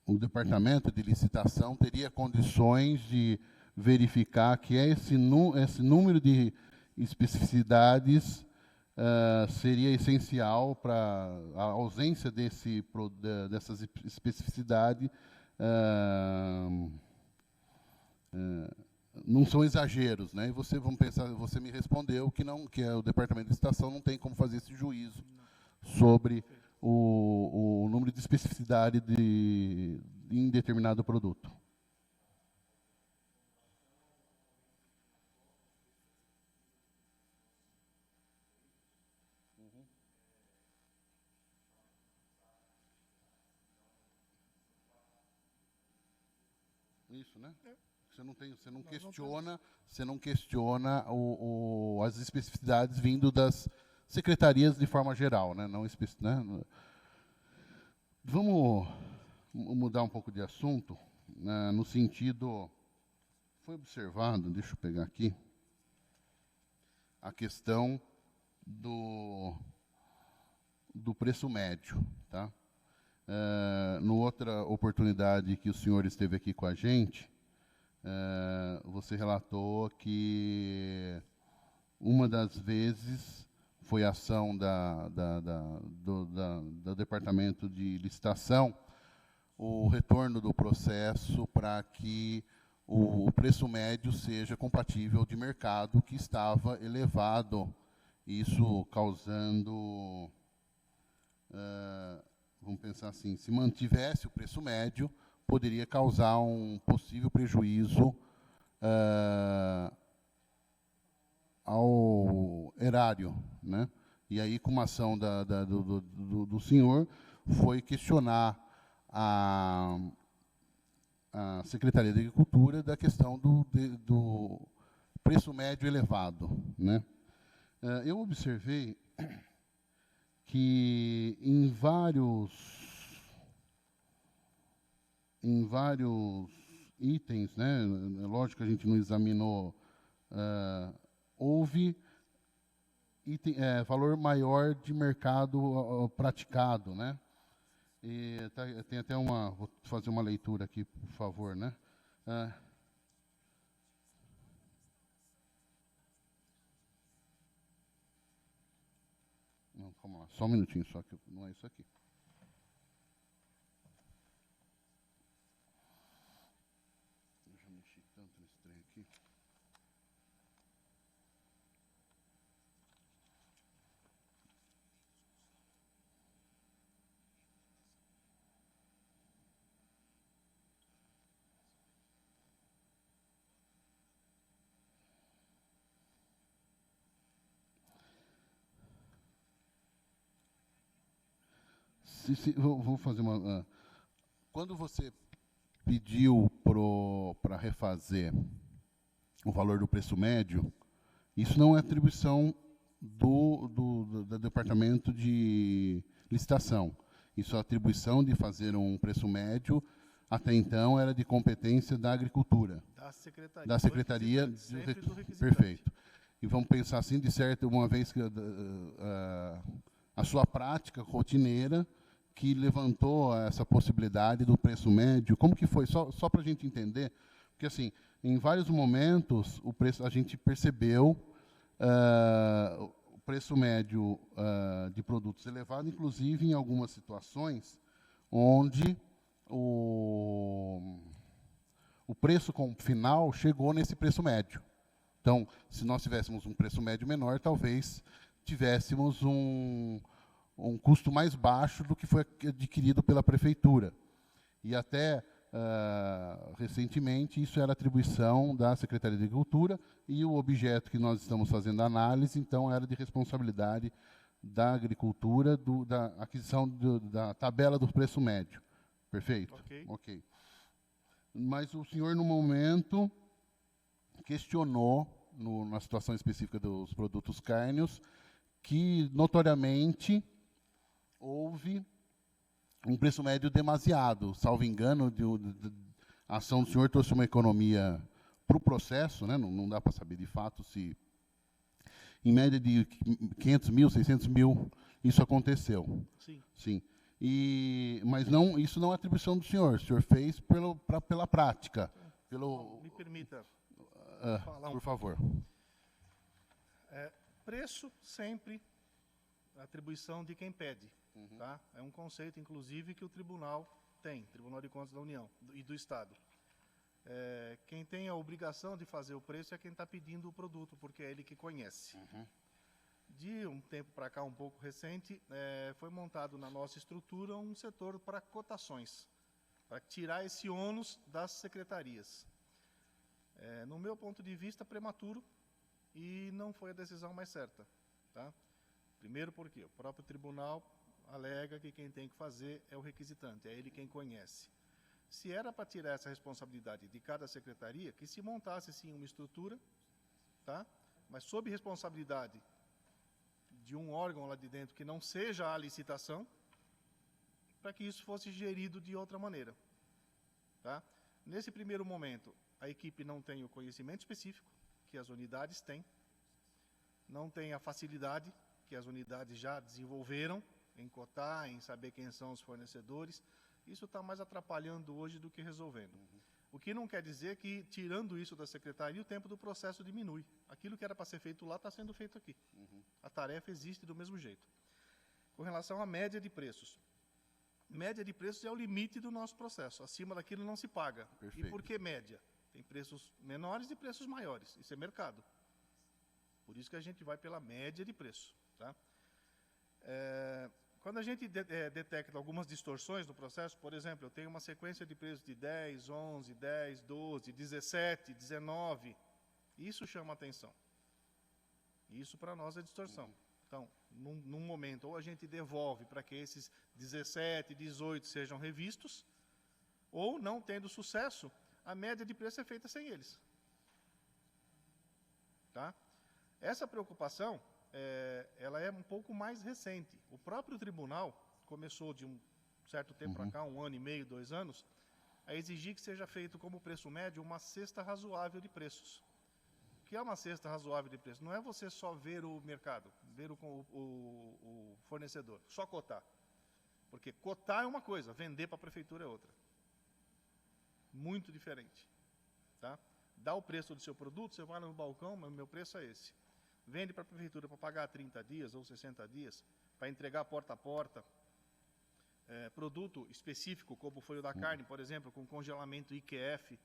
Speaker 1: o departamento de licitação teria condições de verificar que esse número de especificidades seria essencial para a ausência dessas especificidades. Não são exageros, né? E você me respondeu que não, que o departamento de licitação não tem como fazer esse juízo sobre o número de especificidade em determinado produto. Isso, né? Você não questiona as especificidades vindo das secretarias de forma geral, né? Não né? Vamos mudar um pouco de assunto, né? No sentido, foi observado, deixa eu pegar aqui, a questão do preço médio, tá? No outra oportunidade que o senhor esteve aqui com a gente, você relatou que uma das vezes foi ação do departamento de licitação, o retorno do processo para que o preço médio seja compatível de mercado, que estava elevado, isso causando... vamos pensar assim, se mantivesse o preço médio, poderia causar um possível prejuízo ao erário, né? E aí, com uma ação do senhor, foi questionar a Secretaria de Agricultura da questão do preço médio elevado, né? Eu observei que em vários itens, né, lógico que a gente não examinou, houve valor maior de mercado praticado, né? E tem até vou fazer uma leitura aqui, por favor, né? Não, vamos lá, só um minutinho, só que não é isso aqui. Eu já mexi tanto nesse trem aqui. Vou fazer quando você pediu para refazer o valor do preço médio, isso não é atribuição do departamento de licitação. Isso é atribuição de fazer um preço médio, até então era de competência da agricultura. Da secretaria do requisitante. Perfeito. E vamos pensar assim, de certo, uma vez que a sua prática rotineira que levantou essa possibilidade do preço médio, como que foi? Só para a gente entender, porque assim, em vários momentos o preço, a gente percebeu o preço médio de produtos elevado, inclusive em algumas situações onde o preço final chegou nesse preço médio. Então, se nós tivéssemos um preço médio menor, talvez tivéssemos um custo mais baixo do que foi adquirido pela prefeitura. E até recentemente, isso era atribuição da Secretaria de Agricultura, e o objeto que nós estamos fazendo a análise, então, era de responsabilidade da agricultura, da aquisição da tabela do preço médio. Perfeito? Ok. Mas o senhor, no momento, questionou, na situação específica dos produtos cárneos, que, notoriamente, houve um preço médio demasiado. Salvo engano, a ação do senhor trouxe uma economia para o processo, né? Não dá para saber de fato se, em média de 500 mil, 600 mil, isso aconteceu. Sim. Mas não, isso não é atribuição do senhor. O senhor fez pela prática.
Speaker 2: Me permita falar
Speaker 1: por favor.
Speaker 2: Preço sempre atribuição de quem pede. Tá? É um conceito, inclusive, que o Tribunal tem, Tribunal de Contas da União e do Estado. Quem tem a obrigação de fazer o preço é quem está pedindo o produto, porque é ele que conhece. De um tempo para cá, um pouco recente, foi montado na nossa estrutura um setor para cotações, para tirar esse ônus das secretarias. No meu ponto de vista, prematuro, e não foi a decisão mais certa. Tá? Primeiro porque o próprio tribunal alega que quem tem que fazer é o requisitante, é ele quem conhece. Se era para tirar essa responsabilidade de cada secretaria, que se montasse sim uma estrutura, tá? Mas sob responsabilidade de um órgão lá de dentro que não seja a licitação, para que isso fosse gerido de outra maneira. Tá? Nesse primeiro momento, a equipe não tem o conhecimento específico que as unidades têm, não tem a facilidade que as unidades já desenvolveram em cotar, em saber quem são os fornecedores. Isso está mais atrapalhando hoje do que resolvendo. O que não quer dizer que, tirando isso da secretaria, o tempo do processo diminui. Aquilo que era para ser feito lá está sendo feito aqui. A tarefa existe do mesmo jeito. Com relação à média de preços. Média de preços é o limite do nosso processo. Acima daquilo não se paga.
Speaker 1: Perfeito.
Speaker 2: E por que média? Tem preços menores e preços maiores. Isso é mercado. Por isso que a gente vai pela média de preço. Tá? Quando a gente detecta algumas distorções no processo, por exemplo, eu tenho uma sequência de preços de 10, 11, 10, 12, 17, 19, isso chama atenção. Isso para nós é distorção. Então, num momento, ou a gente devolve para que esses 17, 18 sejam revistos, ou, não tendo sucesso, a média de preço é feita sem eles. Tá? Essa preocupação, ela é um pouco mais recente. O próprio tribunal começou de um certo tempo para cá, 1 ano e meio, 2 anos, a exigir que seja feito como preço médio uma cesta razoável de preços. O que é uma cesta razoável de preços? Não é você só ver o mercado, ver o fornecedor, só cotar. Porque cotar é uma coisa, vender para a prefeitura é outra. Muito diferente. Tá? Dá o preço do seu produto, você vai no balcão, mas meu preço é esse. Vende para a prefeitura para pagar 30 dias ou 60 dias, para entregar porta a porta. Produto específico, como foi o da carne, por exemplo, com congelamento IQF,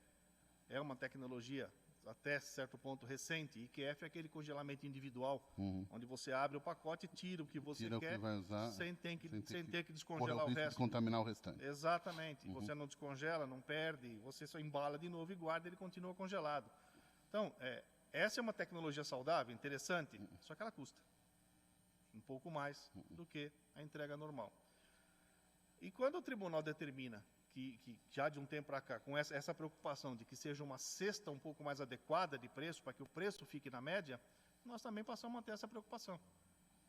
Speaker 2: é uma tecnologia até certo ponto recente. IQF é aquele congelamento individual, onde você abre o pacote e tira o que você quer,
Speaker 1: que vai usar,
Speaker 2: sem ter que descongelar o resto.
Speaker 1: Contaminar o restante.
Speaker 2: Exatamente. Você não descongela, não perde, você só embala de novo e guarda, ele continua congelado. Então, essa é uma tecnologia saudável, interessante, só que ela custa um pouco mais do que a entrega normal. E quando o tribunal determina que já de um tempo para cá, com essa preocupação de que seja uma cesta um pouco mais adequada de preço, para que o preço fique na média, nós também passamos a ter essa preocupação.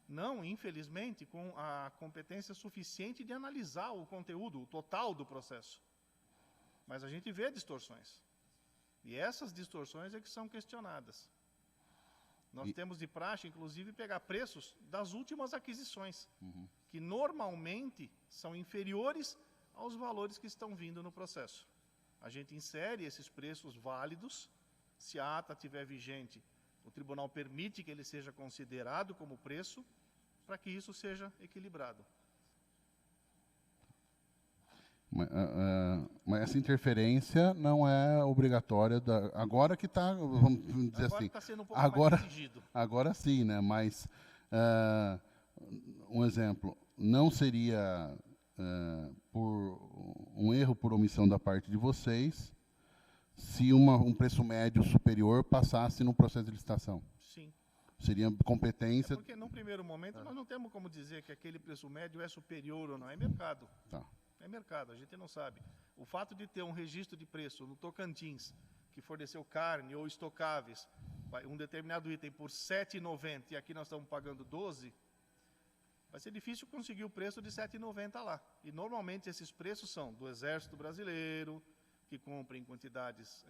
Speaker 2: Não, infelizmente, com a competência suficiente de analisar o conteúdo, o total do processo. Mas a gente vê distorções. E essas distorções é que são questionadas. Nós temos de praxe, inclusive, pegar preços das últimas aquisições, que normalmente são inferiores aos valores que estão vindo no processo. A gente insere esses preços válidos, se a ata estiver vigente, o tribunal permite que ele seja considerado como preço, para que isso seja equilibrado.
Speaker 1: Mas essa interferência não é obrigatória. Agora que está, vamos dizer
Speaker 2: Agora
Speaker 1: assim,
Speaker 2: está sendo um pouco mais exigido.
Speaker 1: Agora sim, né? Mas um exemplo, não seria por um erro por omissão da parte de vocês se um preço médio superior passasse no processo de licitação?
Speaker 2: Sim.
Speaker 1: Seria competência.
Speaker 2: Porque, num primeiro momento, nós não temos como dizer que aquele preço médio é superior ou não. É mercado.
Speaker 1: Tá.
Speaker 2: É mercado, a gente não sabe. O fato de ter um registro de preço no Tocantins, que forneceu carne ou estocáveis, um determinado item por R$ 7,90 e aqui nós estamos pagando 12, vai ser difícil conseguir o preço de R$ 7,90 lá. E normalmente esses preços são do Exército Brasileiro, que compra em quantidades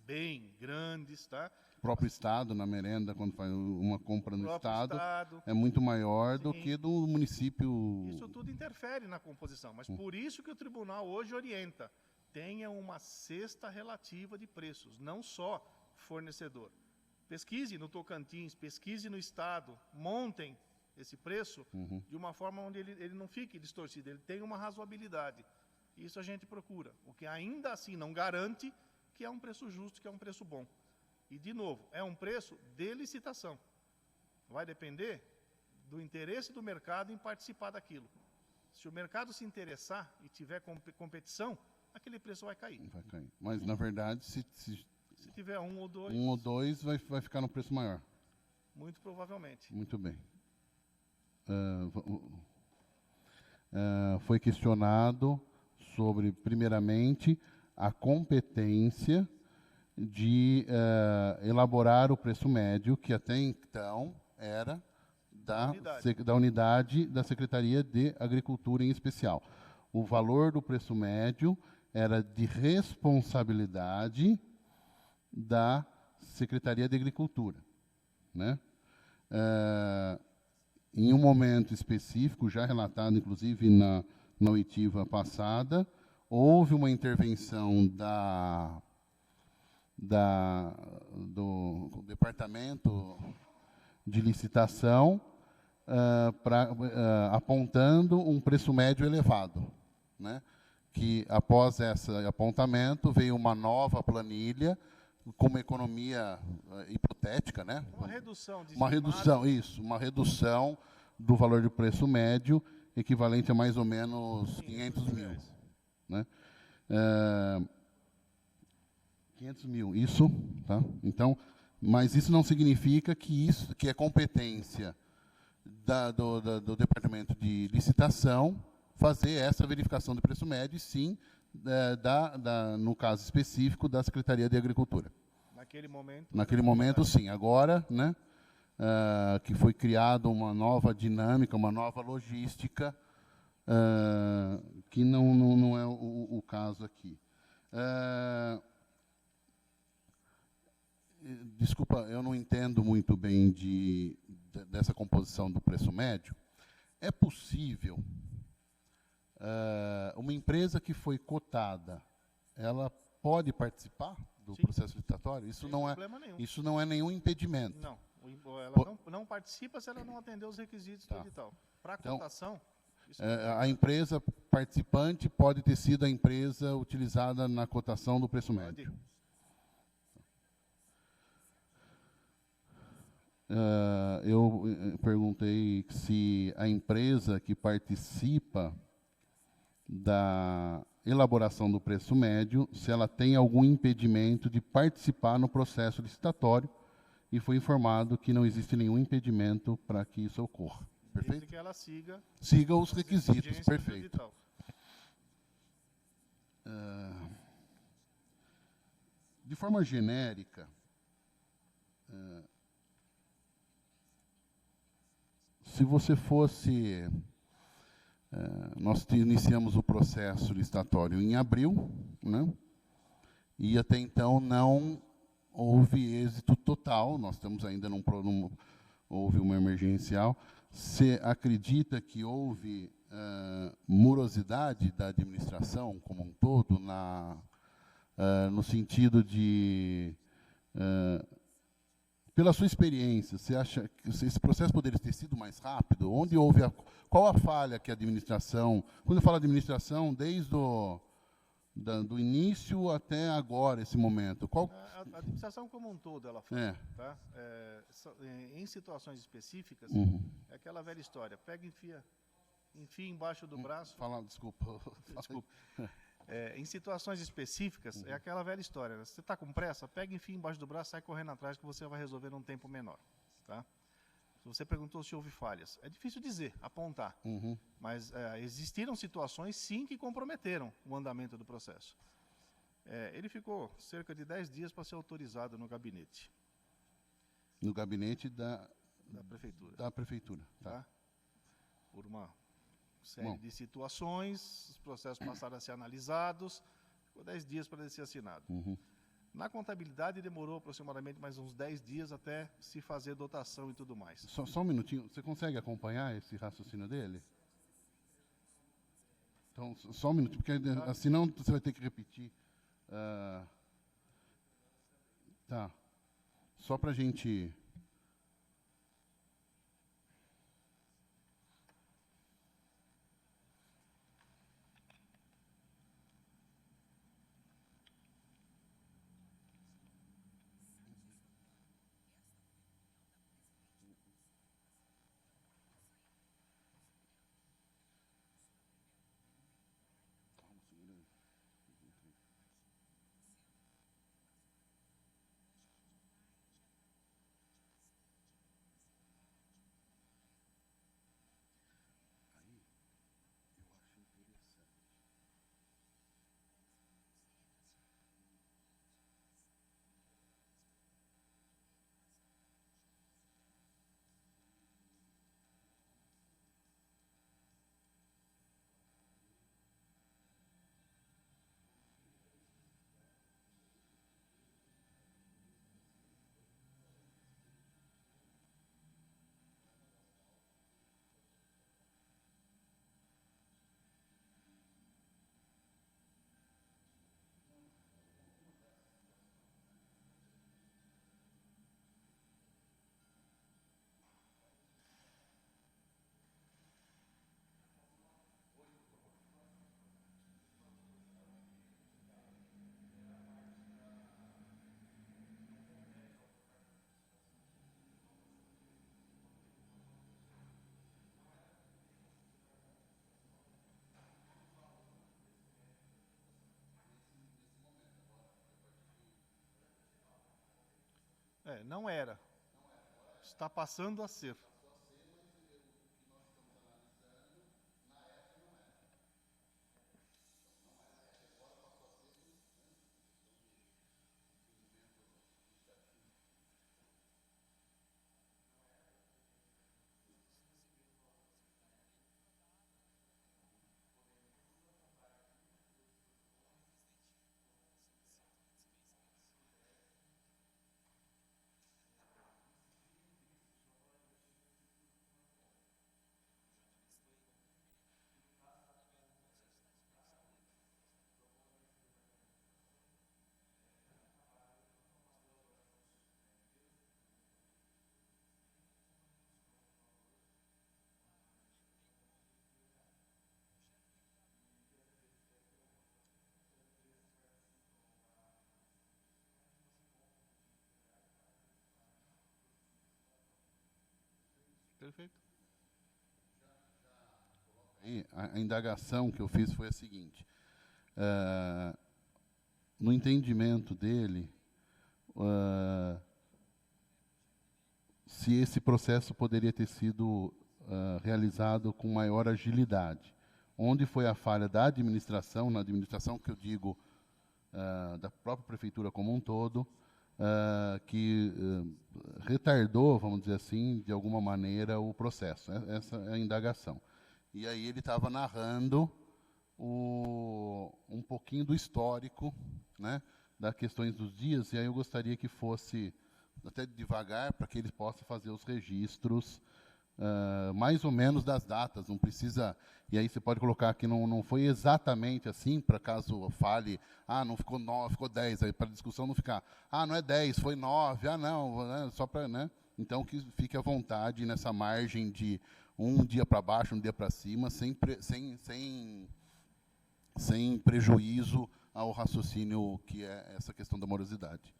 Speaker 2: bem grandes, tá?
Speaker 1: O próprio Estado, na merenda, quando faz uma compra no Estado, é muito maior do que do município.
Speaker 2: Isso tudo interfere na composição, mas por isso que o tribunal hoje orienta, tenha uma cesta relativa de preços, não só fornecedor. Pesquise no Tocantins, pesquise no Estado, montem esse preço de uma forma onde ele não fique distorcido, ele tem uma razoabilidade. Isso a gente procura, o que ainda assim não garante que é um preço justo, que é um preço bom. E, de novo, é um preço de licitação. Vai depender do interesse do mercado em participar daquilo. Se o mercado se interessar e tiver competição, aquele preço vai cair.
Speaker 1: Vai cair. Mas, na verdade, se
Speaker 2: tiver um ou dois...
Speaker 1: Um ou dois vai ficar no preço maior.
Speaker 2: Muito provavelmente.
Speaker 1: Muito bem. Foi questionado sobre, primeiramente, a competência de elaborar o preço médio, que até então era da unidade da Secretaria de Agricultura em especial. O valor do preço médio era de responsabilidade da Secretaria de Agricultura, né? Em um momento específico, já relatado, inclusive, na oitiva passada, houve uma intervenção do Departamento de Licitação apontando um preço médio elevado, né? Que, após esse apontamento, veio uma nova planilha com uma economia hipotética, né?
Speaker 2: Uma
Speaker 1: redução do valor de preço médio, equivalente a mais ou menos 500 mil. Né? 500 mil, isso, tá? Então, mas isso não significa que é competência do Departamento de Licitação fazer essa verificação do preço médio, e sim, no caso específico, da Secretaria de Agricultura. Naquele momento, sim. Agora, né, que foi criada uma nova dinâmica, uma nova logística, que não é o caso aqui. Desculpa, eu não entendo muito bem dessa composição do preço médio. É possível uma empresa que foi cotada, ela pode participar do processo licitatório? Isso não é nenhum impedimento.
Speaker 2: Não, ela não participa se ela não atender os requisitos do edital. Para a cotação...
Speaker 1: a empresa participante pode ter sido a empresa utilizada na cotação do preço médio. Eu perguntei se a empresa que participa da elaboração do preço médio, se ela tem algum impedimento de participar no processo licitatório, e foi informado que não existe nenhum impedimento para que isso ocorra. Perfeito?
Speaker 2: Desde que ela siga
Speaker 1: os requisitos,
Speaker 2: exigências do
Speaker 1: perfeito.
Speaker 2: edital.
Speaker 1: De forma genérica, se você fosse... nós iniciamos o processo licitatório em abril, né? E até então não houve êxito total, nós estamos ainda houve uma emergencial. Você acredita que houve morosidade da administração como um todo, no sentido de... pela sua experiência, você acha que esse processo poderia ter sido mais rápido? Onde houve qual a falha que a administração... Quando eu falo administração, desde do início até agora, esse momento.
Speaker 2: A administração como um todo, ela fala. Tá? Em situações específicas, é aquela velha história. Pega e enfia embaixo do braço.
Speaker 1: Desculpa.
Speaker 2: Desculpa. Em situações específicas, é aquela velha história. Né? Você está com pressa, pega e enfia embaixo do braço, sai correndo atrás, que você vai resolver num tempo menor. Tá? Você perguntou se houve falhas. É difícil dizer, apontar. Mas existiram situações, sim, que comprometeram o andamento do processo. Ele ficou cerca de 10 dias para ser autorizado no gabinete.
Speaker 1: No gabinete da
Speaker 2: prefeitura.
Speaker 1: Da prefeitura.
Speaker 2: Tá? Por uma série de situações, os processos passaram a ser analisados, ficou 10 dias para ele ser assinado. Na contabilidade demorou aproximadamente mais uns 10 dias até se fazer dotação e tudo mais.
Speaker 1: Só um minutinho, você consegue acompanhar esse raciocínio dele? Então, só um minutinho, porque senão você vai ter que repetir. Tá. Só para a gente...
Speaker 2: Não era. Está passando a ser. Perfeito.
Speaker 1: A indagação que eu fiz foi a seguinte. No entendimento dele, se esse processo poderia ter sido realizado com maior agilidade. Onde foi a falha da administração, na administração que eu digo da própria prefeitura como um todo, que retardou, vamos dizer assim, de alguma maneira, o processo. Essa é a indagação. E aí ele estava narrando um pouquinho do histórico, né, das questões dos dias, e aí eu gostaria que fosse até devagar, para que ele possa fazer os registros mais ou menos das datas, não precisa... E aí você pode colocar que não foi exatamente assim, para caso fale, não ficou 9, ficou 10, aí para a discussão não ficar, não é 10, foi 9, não, né, só para... Né? Então, que fique à vontade nessa margem de um dia para baixo, um dia para cima, sem prejuízo ao raciocínio que é essa questão da morosidade.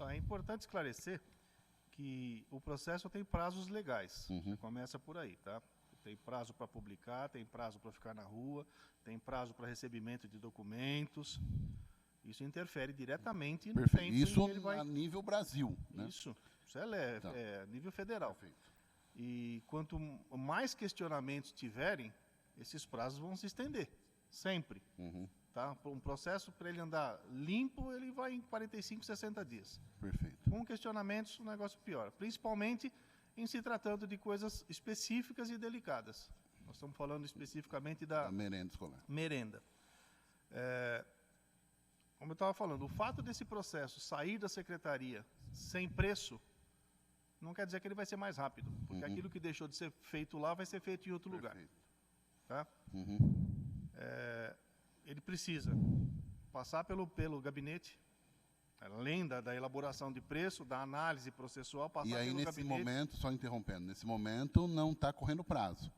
Speaker 2: É importante esclarecer que o processo tem prazos legais. Começa por aí, tá? Tem prazo para publicar, tem prazo para ficar na rua, tem prazo para recebimento de documentos. Isso interfere diretamente no tempo
Speaker 1: Isso
Speaker 2: em que ele vai...
Speaker 1: a nível Brasil, né?
Speaker 2: Isso é nível federal.
Speaker 1: Perfeito.
Speaker 2: E quanto mais questionamentos tiverem, esses prazos vão se estender, sempre. Tá? Um processo, para ele andar limpo, ele vai em 45, 60 dias.
Speaker 1: Perfeito.
Speaker 2: Com questionamentos, o negócio piora. Principalmente em se tratando de coisas específicas e delicadas. Nós estamos falando especificamente da
Speaker 1: merenda escolar.
Speaker 2: Merenda. Como eu estava falando, o fato desse processo sair da secretaria sem preço, não quer dizer que ele vai ser mais rápido, porque aquilo que deixou de ser feito lá vai ser feito em outro lugar. Tá? Ele precisa passar pelo gabinete, além da elaboração de preço, da análise processual, passar pelo gabinete.
Speaker 1: E aí, nesse momento, só interrompendo, nesse momento não está correndo prazo.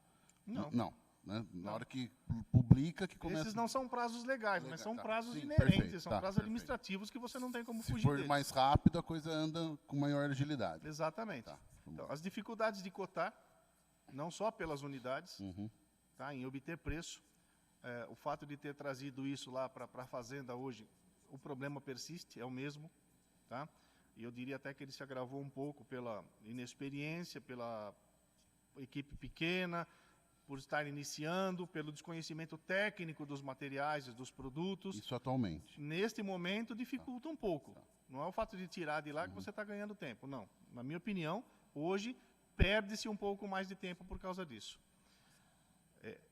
Speaker 2: Não.
Speaker 1: Né? Na hora que publica, que começa...
Speaker 2: Esses não são prazos legais, mas são prazos
Speaker 1: Sim,
Speaker 2: inerentes,
Speaker 1: perfeito,
Speaker 2: são prazos administrativos que você não tem como fugir
Speaker 1: Se for
Speaker 2: deles.
Speaker 1: mais rápido, a coisa anda com maior agilidade.
Speaker 2: Exatamente. Então, as dificuldades de cotar, não só pelas unidades, tá, em obter preço, o fato de ter trazido isso lá para a fazenda hoje, o problema persiste, é o mesmo, tá? E eu diria até que ele se agravou um pouco pela inexperiência, pela equipe pequena, por estar iniciando, pelo desconhecimento técnico dos materiais, dos produtos.
Speaker 1: Isso atualmente.
Speaker 2: Neste momento dificulta um pouco. Não é o fato de tirar de lá que você está ganhando tempo, não. Na minha opinião, hoje perde-se um pouco mais de tempo por causa disso.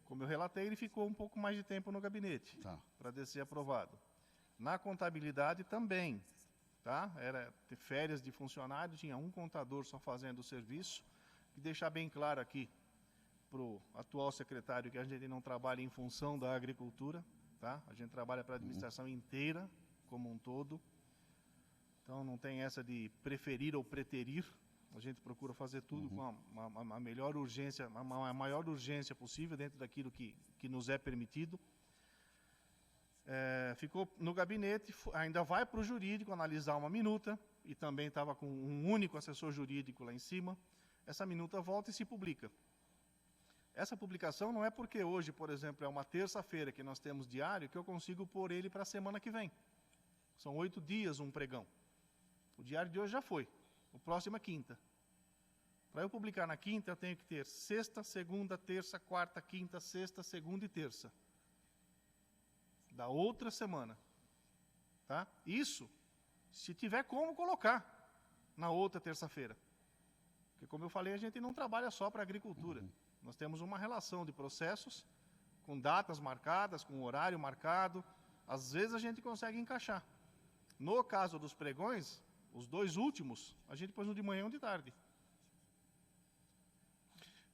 Speaker 2: Como eu relatei, ele ficou um pouco mais de tempo no gabinete para ser aprovado. Na contabilidade também, tá? Era férias de funcionário, tinha um contador só fazendo o serviço. E deixar bem claro aqui para o atual secretário que a gente não trabalha em função da agricultura, tá? A gente trabalha para a administração inteira, como um todo. Então não tem essa de preferir ou preterir. A gente procura fazer tudo com a melhor urgência, a maior urgência possível dentro daquilo que nos é permitido. Ficou no gabinete, ainda vai para o jurídico analisar uma minuta, e também estava com um único assessor jurídico lá em cima. Essa minuta volta e se publica. Essa publicação não é porque hoje, por exemplo, é uma terça-feira que nós temos diário, que eu consigo pôr ele para a semana que vem. São 8 dias um pregão. O diário de hoje já foi. O próximo é quinta. Para eu publicar na quinta, eu tenho que ter sexta, segunda, terça, quarta, quinta, sexta, segunda e terça. Da outra semana. Tá? Isso, se tiver como colocar na outra terça-feira. Porque, como eu falei, a gente não trabalha só para a agricultura. Nós temos uma relação de processos, com datas marcadas, com horário marcado. Às vezes a gente consegue encaixar. No caso dos pregões, os 2 últimos, a gente pôs um de manhã e um de tarde.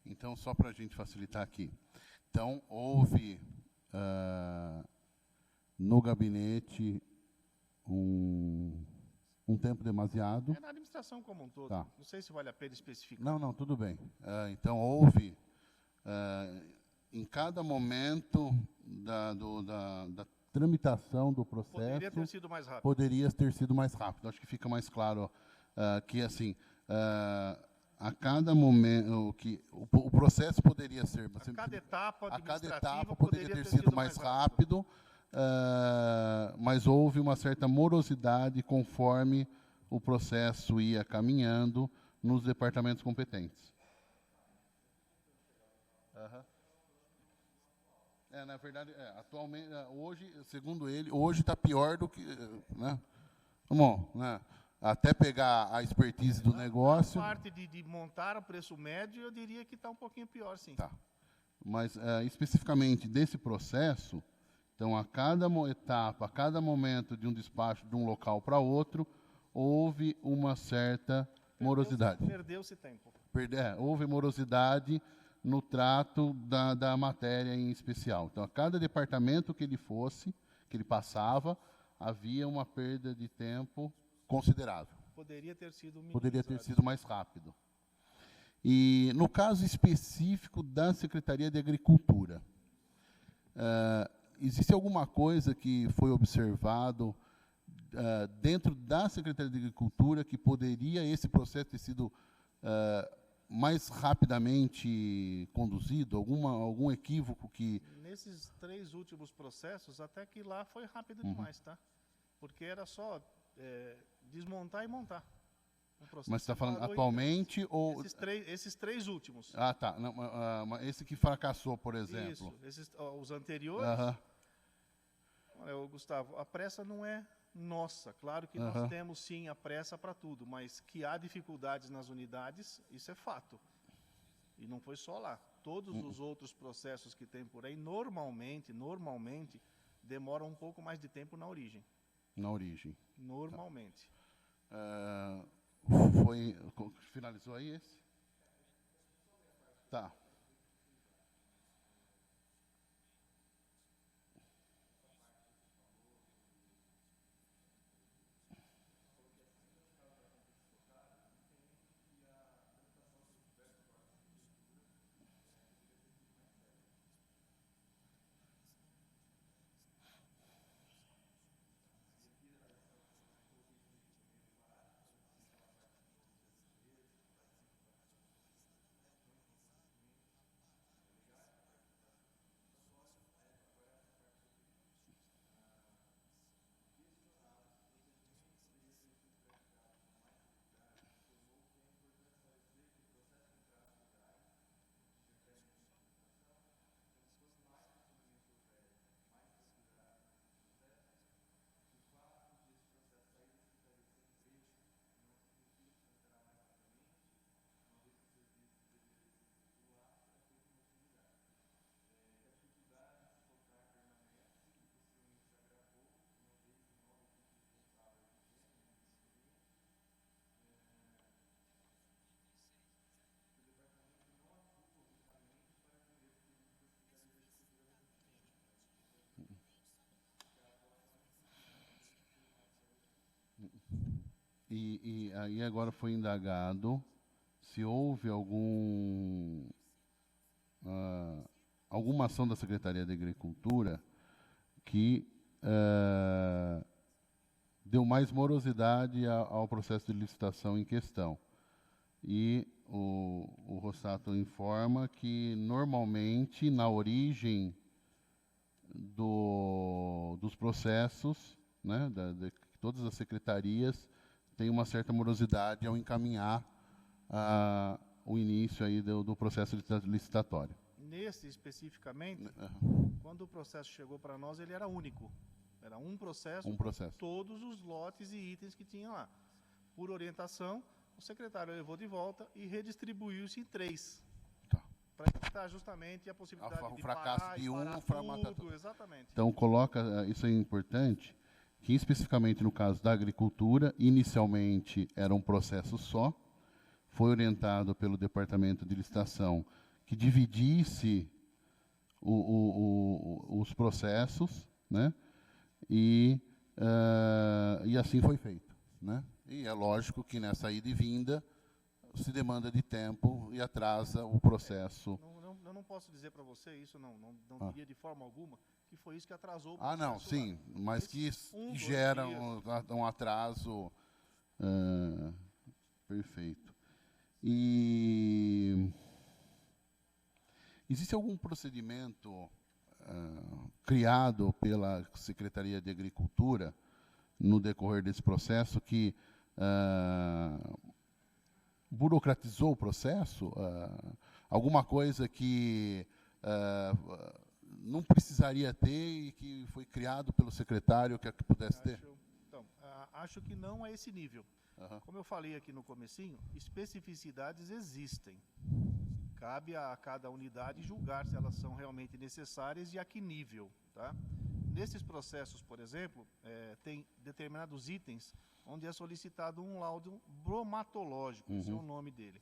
Speaker 1: Então, só para a gente facilitar aqui. Então, houve no gabinete um tempo demasiado.
Speaker 2: Na administração como um todo.
Speaker 1: Tá.
Speaker 2: Não sei se vale a pena especificar.
Speaker 1: Não, tudo bem. Então, houve, em cada momento da tramitação do processo...
Speaker 2: Poderia ter sido mais rápido.
Speaker 1: Poderia ter sido mais rápido. Acho que fica mais claro que, assim, a cada momento... que o processo poderia ser...
Speaker 2: A cada etapa
Speaker 1: administrativa poderia ter sido mais rápido, mas houve uma certa morosidade conforme o processo ia caminhando nos departamentos competentes. Aham. Na verdade, atualmente, hoje, segundo ele, hoje está pior do que, né? Bom, né? Até pegar a expertise do negócio.
Speaker 2: A parte de montar o preço médio, eu diria que está um pouquinho pior, sim.
Speaker 1: Tá. Mas, especificamente desse processo, então, a cada etapa, a cada momento de um despacho de um local para outro, houve uma certa morosidade.
Speaker 2: Perdeu-se tempo.
Speaker 1: Houve morosidade no trato da matéria em especial. Então, a cada departamento que ele passava, havia uma perda de tempo considerável.
Speaker 2: Poderia ter sido minimizado.
Speaker 1: Poderia ter sido mais rápido. E, no caso específico da Secretaria de Agricultura, existe alguma coisa que foi observado dentro da Secretaria de Agricultura que poderia esse processo ter sido mais rapidamente conduzido? Algum equívoco que...
Speaker 2: Nesses 3 últimos processos, até que lá foi rápido demais, tá? Porque era só desmontar e montar.
Speaker 1: Mas você está falando atualmente ou...
Speaker 2: Esses 3 últimos.
Speaker 1: Ah, tá. Não, esse que fracassou, por exemplo.
Speaker 2: Isso. Os anteriores... Olha, Gustavo, a pressa não é nossa. Claro que nós temos, sim, a pressa para tudo, mas que há dificuldades nas unidades, isso é fato. E não foi só lá. Todos os outros processos que tem por aí, normalmente, demoram um pouco mais de tempo na origem.
Speaker 1: Na origem.
Speaker 2: Normalmente.
Speaker 1: Finalizou aí esse? Tá. E aí agora foi indagado se houve alguma ação da Secretaria de Agricultura que deu mais morosidade ao processo de licitação em questão. E o Rossato informa que, normalmente, na origem dos processos, né, todas as secretarias têm uma certa morosidade ao encaminhar o início aí do processo licitatório.
Speaker 2: Nesse, especificamente, quando o processo chegou para nós, ele era único. Era um processo. Todos os lotes e itens que tinha lá. Por orientação, o secretário levou de volta e redistribuiu-se em 3.
Speaker 1: Tá.
Speaker 2: Para evitar justamente a possibilidade de
Speaker 1: fracasso
Speaker 2: parar
Speaker 1: de um
Speaker 2: para
Speaker 1: matar
Speaker 2: tudo. Exatamente.
Speaker 1: Então, isso é importante, que especificamente no caso da agricultura, inicialmente era um processo só, foi orientado pelo Departamento de Licitação que dividisse os processos, né? E assim foi feito, né? E é lógico que nessa ida e vinda se demanda de tempo e atrasa o processo.
Speaker 2: Eu não posso dizer para você isso, não diria de forma alguma, que foi isso que atrasou o processo.
Speaker 1: Não, sim, mas que gera um atraso. Perfeito. E existe algum procedimento criado pela Secretaria de Agricultura no decorrer desse processo que burocratizou o processo? alguma coisa que não precisaria ter e que foi criado pelo secretário que pudesse ter?
Speaker 2: Então, acho que não a esse nível. Como eu falei aqui no comecinho, especificidades existem. Cabe a cada unidade julgar se elas são realmente necessárias e a que nível. Tá? Nesses processos, por exemplo, tem determinados itens onde é solicitado um laudo bromatológico, esse é o nome dele.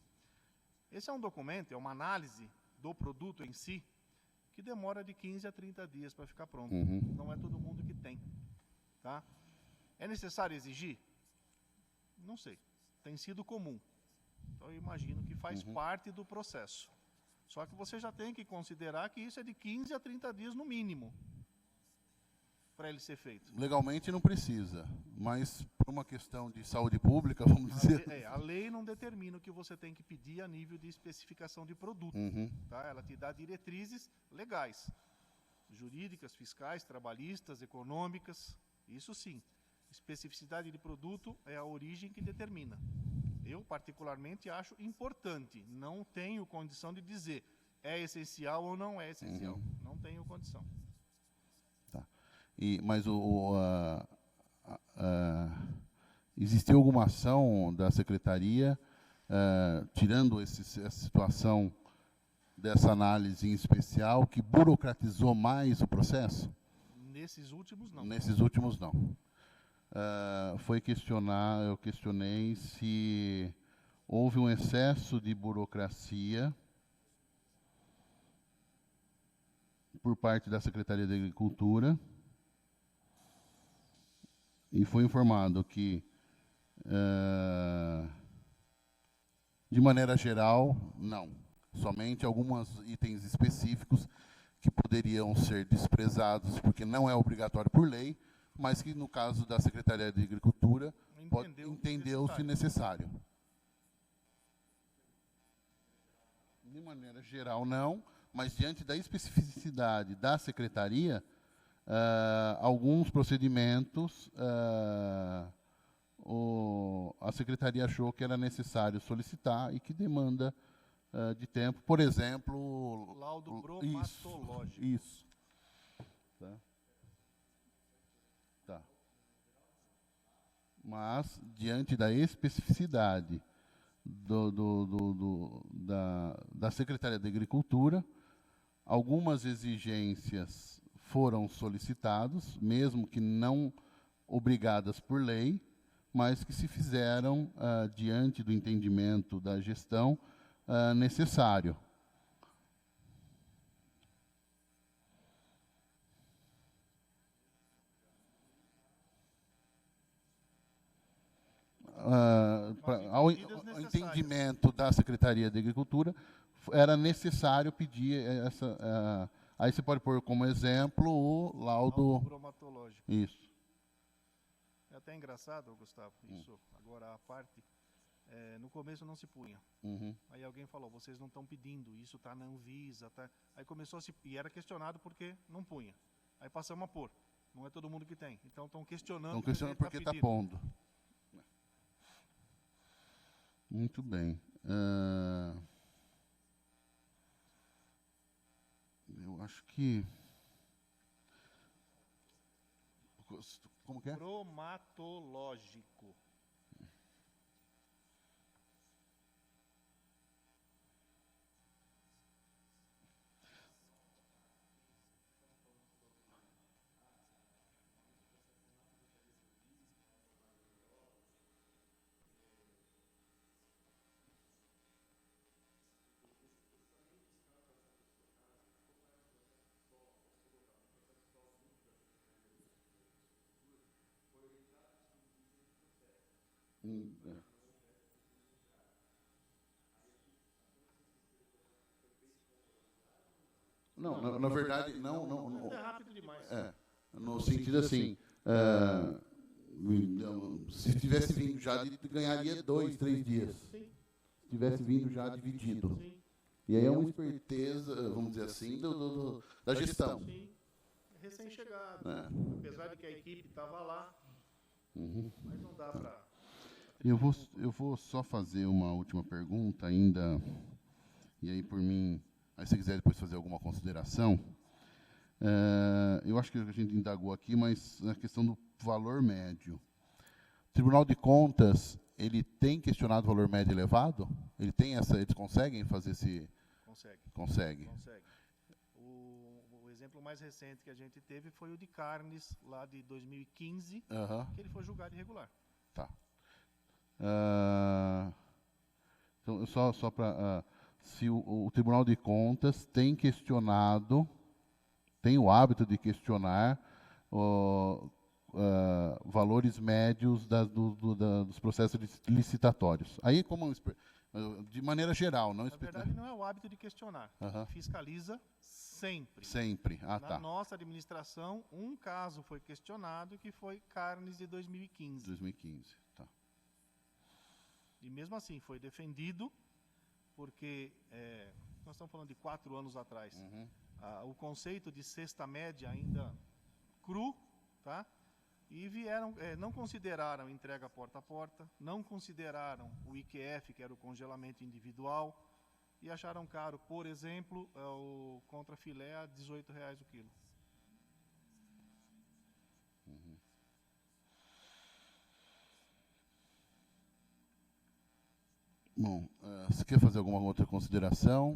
Speaker 2: Esse é um documento, é uma análise do produto em si, que demora de 15 a 30 dias para ficar pronto. Não é todo mundo que tem. Tá? É necessário exigir? Não sei. Tem sido comum. Então, eu imagino que faz parte do processo. Só que você já tem que considerar que isso é de 15 a 30 dias no mínimo para ele ser feito.
Speaker 1: Legalmente não precisa, mas por uma questão de saúde pública, vamos dizer...
Speaker 2: A lei não determina o que você tem que pedir a nível de especificação de produto. Tá? Ela te dá diretrizes legais, jurídicas, fiscais, trabalhistas, econômicas, isso sim. Especificidade de produto é a origem que determina. Eu, particularmente, acho importante. Não tenho condição de dizer é essencial ou não é essencial. Não tenho condição.
Speaker 1: Tá. Mas existiu alguma ação da Secretaria, tirando essa situação dessa análise em especial, que burocratizou mais o processo?
Speaker 2: Nesses últimos, não.
Speaker 1: Nesses últimos, não. Eu questionei se houve um excesso de burocracia por parte da Secretaria de Agricultura e foi informado que, de maneira geral, não. Somente alguns itens específicos que poderiam ser desprezados porque não é obrigatório por lei, mas que, no caso da Secretaria de Agricultura, entendeu-se necessário. De maneira geral, não, mas diante da especificidade da Secretaria, alguns procedimentos, a Secretaria achou que era necessário solicitar e que demanda de tempo. Por exemplo...
Speaker 2: Laudo bromatológico.
Speaker 1: Isso. Tá. Mas, diante da especificidade da Secretaria de Agricultura, algumas exigências foram solicitadas, mesmo que não obrigadas por lei, mas que se fizeram, diante do entendimento da gestão, necessário. Ao entendimento da Secretaria de Agricultura, era necessário pedir essa... aí você pode pôr como exemplo o laudo
Speaker 2: bromatológico.
Speaker 1: Isso.
Speaker 2: É até engraçado, Gustavo, isso. Agora, a parte... no começo não se punha. Aí alguém falou, vocês não estão pedindo, isso está na Anvisa. Tá... Aí começou a se... E era questionado porque não punha. Aí passamos a pôr. Não é todo mundo que tem. Então estão questionando...
Speaker 1: Estão questionando porque está pondo. Muito bem. Eu acho que... Como que é?
Speaker 2: Bromatológico.
Speaker 1: Não, na verdade, não.
Speaker 2: É rápido demais.
Speaker 1: No sentido assim, se tivesse vindo já, ganharia 2, 3 dias.
Speaker 2: Sim.
Speaker 1: Se tivesse vindo já dividido.
Speaker 2: Sim.
Speaker 1: E aí é uma esperteza, vamos dizer assim, da gestão.
Speaker 2: Sim. Recém-chegado. Apesar de que a equipe estava lá, mas não dá para...
Speaker 1: Eu vou só fazer uma última pergunta ainda E aí, por mim, aí se você quiser depois fazer alguma consideração, eu acho que a gente indagou aqui, mas a questão do valor médio. O Tribunal de Contas, ele tem questionado o valor médio elevado? Eles conseguem fazer esse... Consegue.
Speaker 2: O exemplo mais recente que a gente teve foi o de carnes, lá de 2015, que ele foi julgado irregular.
Speaker 1: Tá. Então, só para... se o Tribunal de Contas tem questionado, tem o hábito de questionar valores médios dos processos licitatórios. Aí, de maneira geral, não...
Speaker 2: Na verdade, não é o hábito de questionar. Fiscaliza sempre.
Speaker 1: Sempre.
Speaker 2: Na nossa administração, um caso foi questionado, que foi carnes de 2015.
Speaker 1: 2015, tá.
Speaker 2: E mesmo assim, foi defendido, porque nós estamos falando de 4 anos atrás. O conceito de cesta média ainda cru, tá? E não consideraram entrega porta a porta, não consideraram o IQF, que era o congelamento individual, e acharam caro, por exemplo, o contrafilé a R$18 o quilo.
Speaker 1: Bom, você quer fazer alguma outra consideração?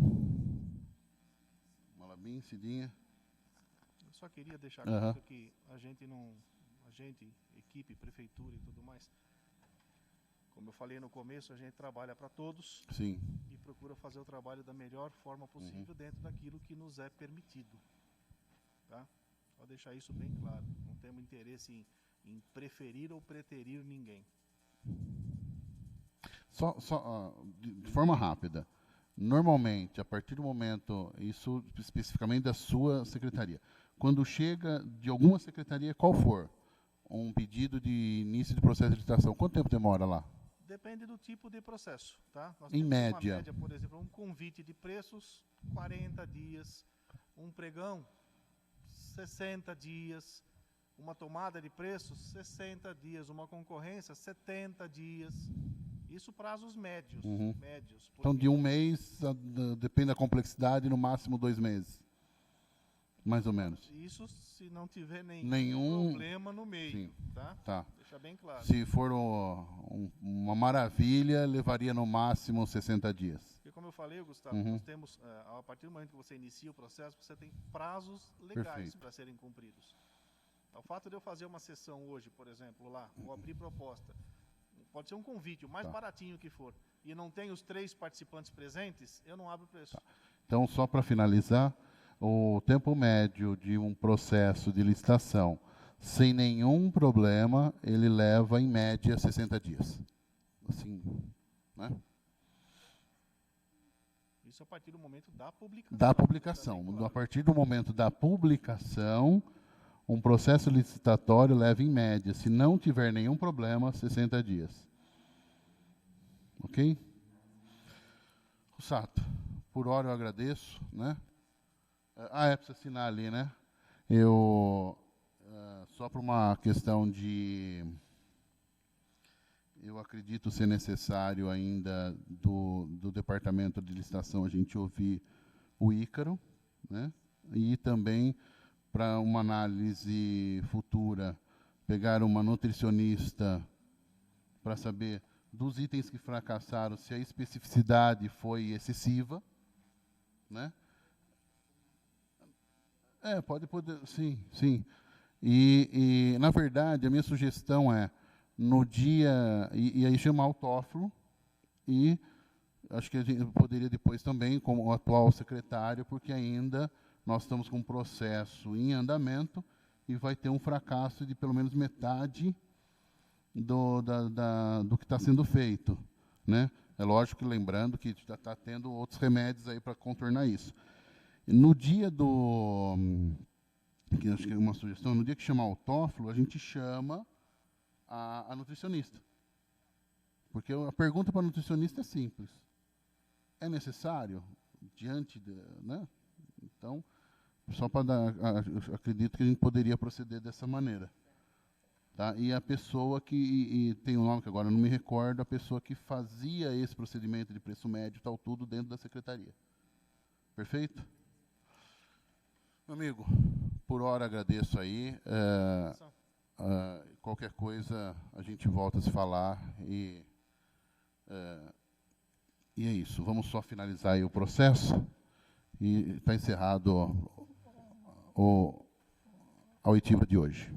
Speaker 1: Malabim, Cidinha?
Speaker 2: Eu só queria deixar claro que a gente, equipe, prefeitura e tudo mais, como eu falei no começo, a gente trabalha para todos.
Speaker 1: Sim.
Speaker 2: E procura fazer o trabalho da melhor forma possível dentro daquilo que nos é permitido. Tá? Só deixar isso bem claro. Não temos interesse em preferir ou preterir ninguém.
Speaker 1: De forma rápida, normalmente, a partir do momento, isso especificamente da sua secretaria, quando chega de alguma secretaria, qual for, um pedido de início de processo de licitação, quanto tempo demora lá?
Speaker 2: Depende do tipo de processo. Tá? Nós
Speaker 1: em
Speaker 2: temos
Speaker 1: média.
Speaker 2: uma média, por exemplo, um convite de preços, 40 dias, um pregão, 60 dias, uma tomada de preços, 60 dias, uma concorrência, 70 dias. Isso prazos médios.
Speaker 1: Então, de um mês, depende da complexidade, no máximo 2 meses. Mais ou menos.
Speaker 2: Isso se não tiver nenhum problema no meio.
Speaker 1: Sim.
Speaker 2: Tá? Deixa bem claro.
Speaker 1: Se for uma maravilha, levaria no máximo 60 dias.
Speaker 2: Porque, como eu falei, Gustavo, nós temos, a partir do momento que você inicia o processo, você tem prazos legais para serem cumpridos. O fato de eu fazer uma sessão hoje, por exemplo, lá, ou abrir proposta, pode ser um convite, o mais baratinho que for, e não tem os 3 participantes presentes, eu não abro o preço.
Speaker 1: Tá. Então, só para finalizar, o tempo médio de um processo de licitação, sem nenhum problema, ele leva, em média, 60 dias. Assim, né?
Speaker 2: Isso a partir do momento da publicação.
Speaker 1: Da publicação. Claro. A partir do momento da publicação, um processo licitatório leva, em média, se não tiver nenhum problema, 60 dias. Ok? Russato, por hora eu agradeço, né? Precisa assinar ali, né? Só por uma questão de... Eu acredito ser necessário ainda do departamento de licitação a gente ouvir o Ícaro, né? E também, para uma análise futura, pegar uma nutricionista para saber dos itens que fracassaram, se a especificidade foi excessiva, né? Pode, sim. E, na verdade, a minha sugestão é, no dia, e aí chamar o TOEFL, e acho que a gente poderia depois também, como o atual secretário, porque ainda nós estamos com um processo em andamento e vai ter um fracasso de pelo menos metade do que está sendo feito, né? É lógico que, lembrando que já está tendo outros remédios aí para contornar isso. No dia que acho que é uma sugestão, no dia que chamar o TOEFL, a gente chama a nutricionista. Porque a pergunta para a nutricionista é simples. É necessário? Diante né? Então, só para dar... acredito que a gente poderia proceder dessa maneira. Tá? E a pessoa que... tem um nome que agora eu não me recordo, a pessoa que fazia esse procedimento de preço médio, tal, tudo dentro da secretaria. Perfeito? Meu amigo, por hora agradeço aí. Qualquer coisa, a gente volta a se falar e é isso. Vamos só finalizar aí o processo e está encerrado a oitiva de hoje.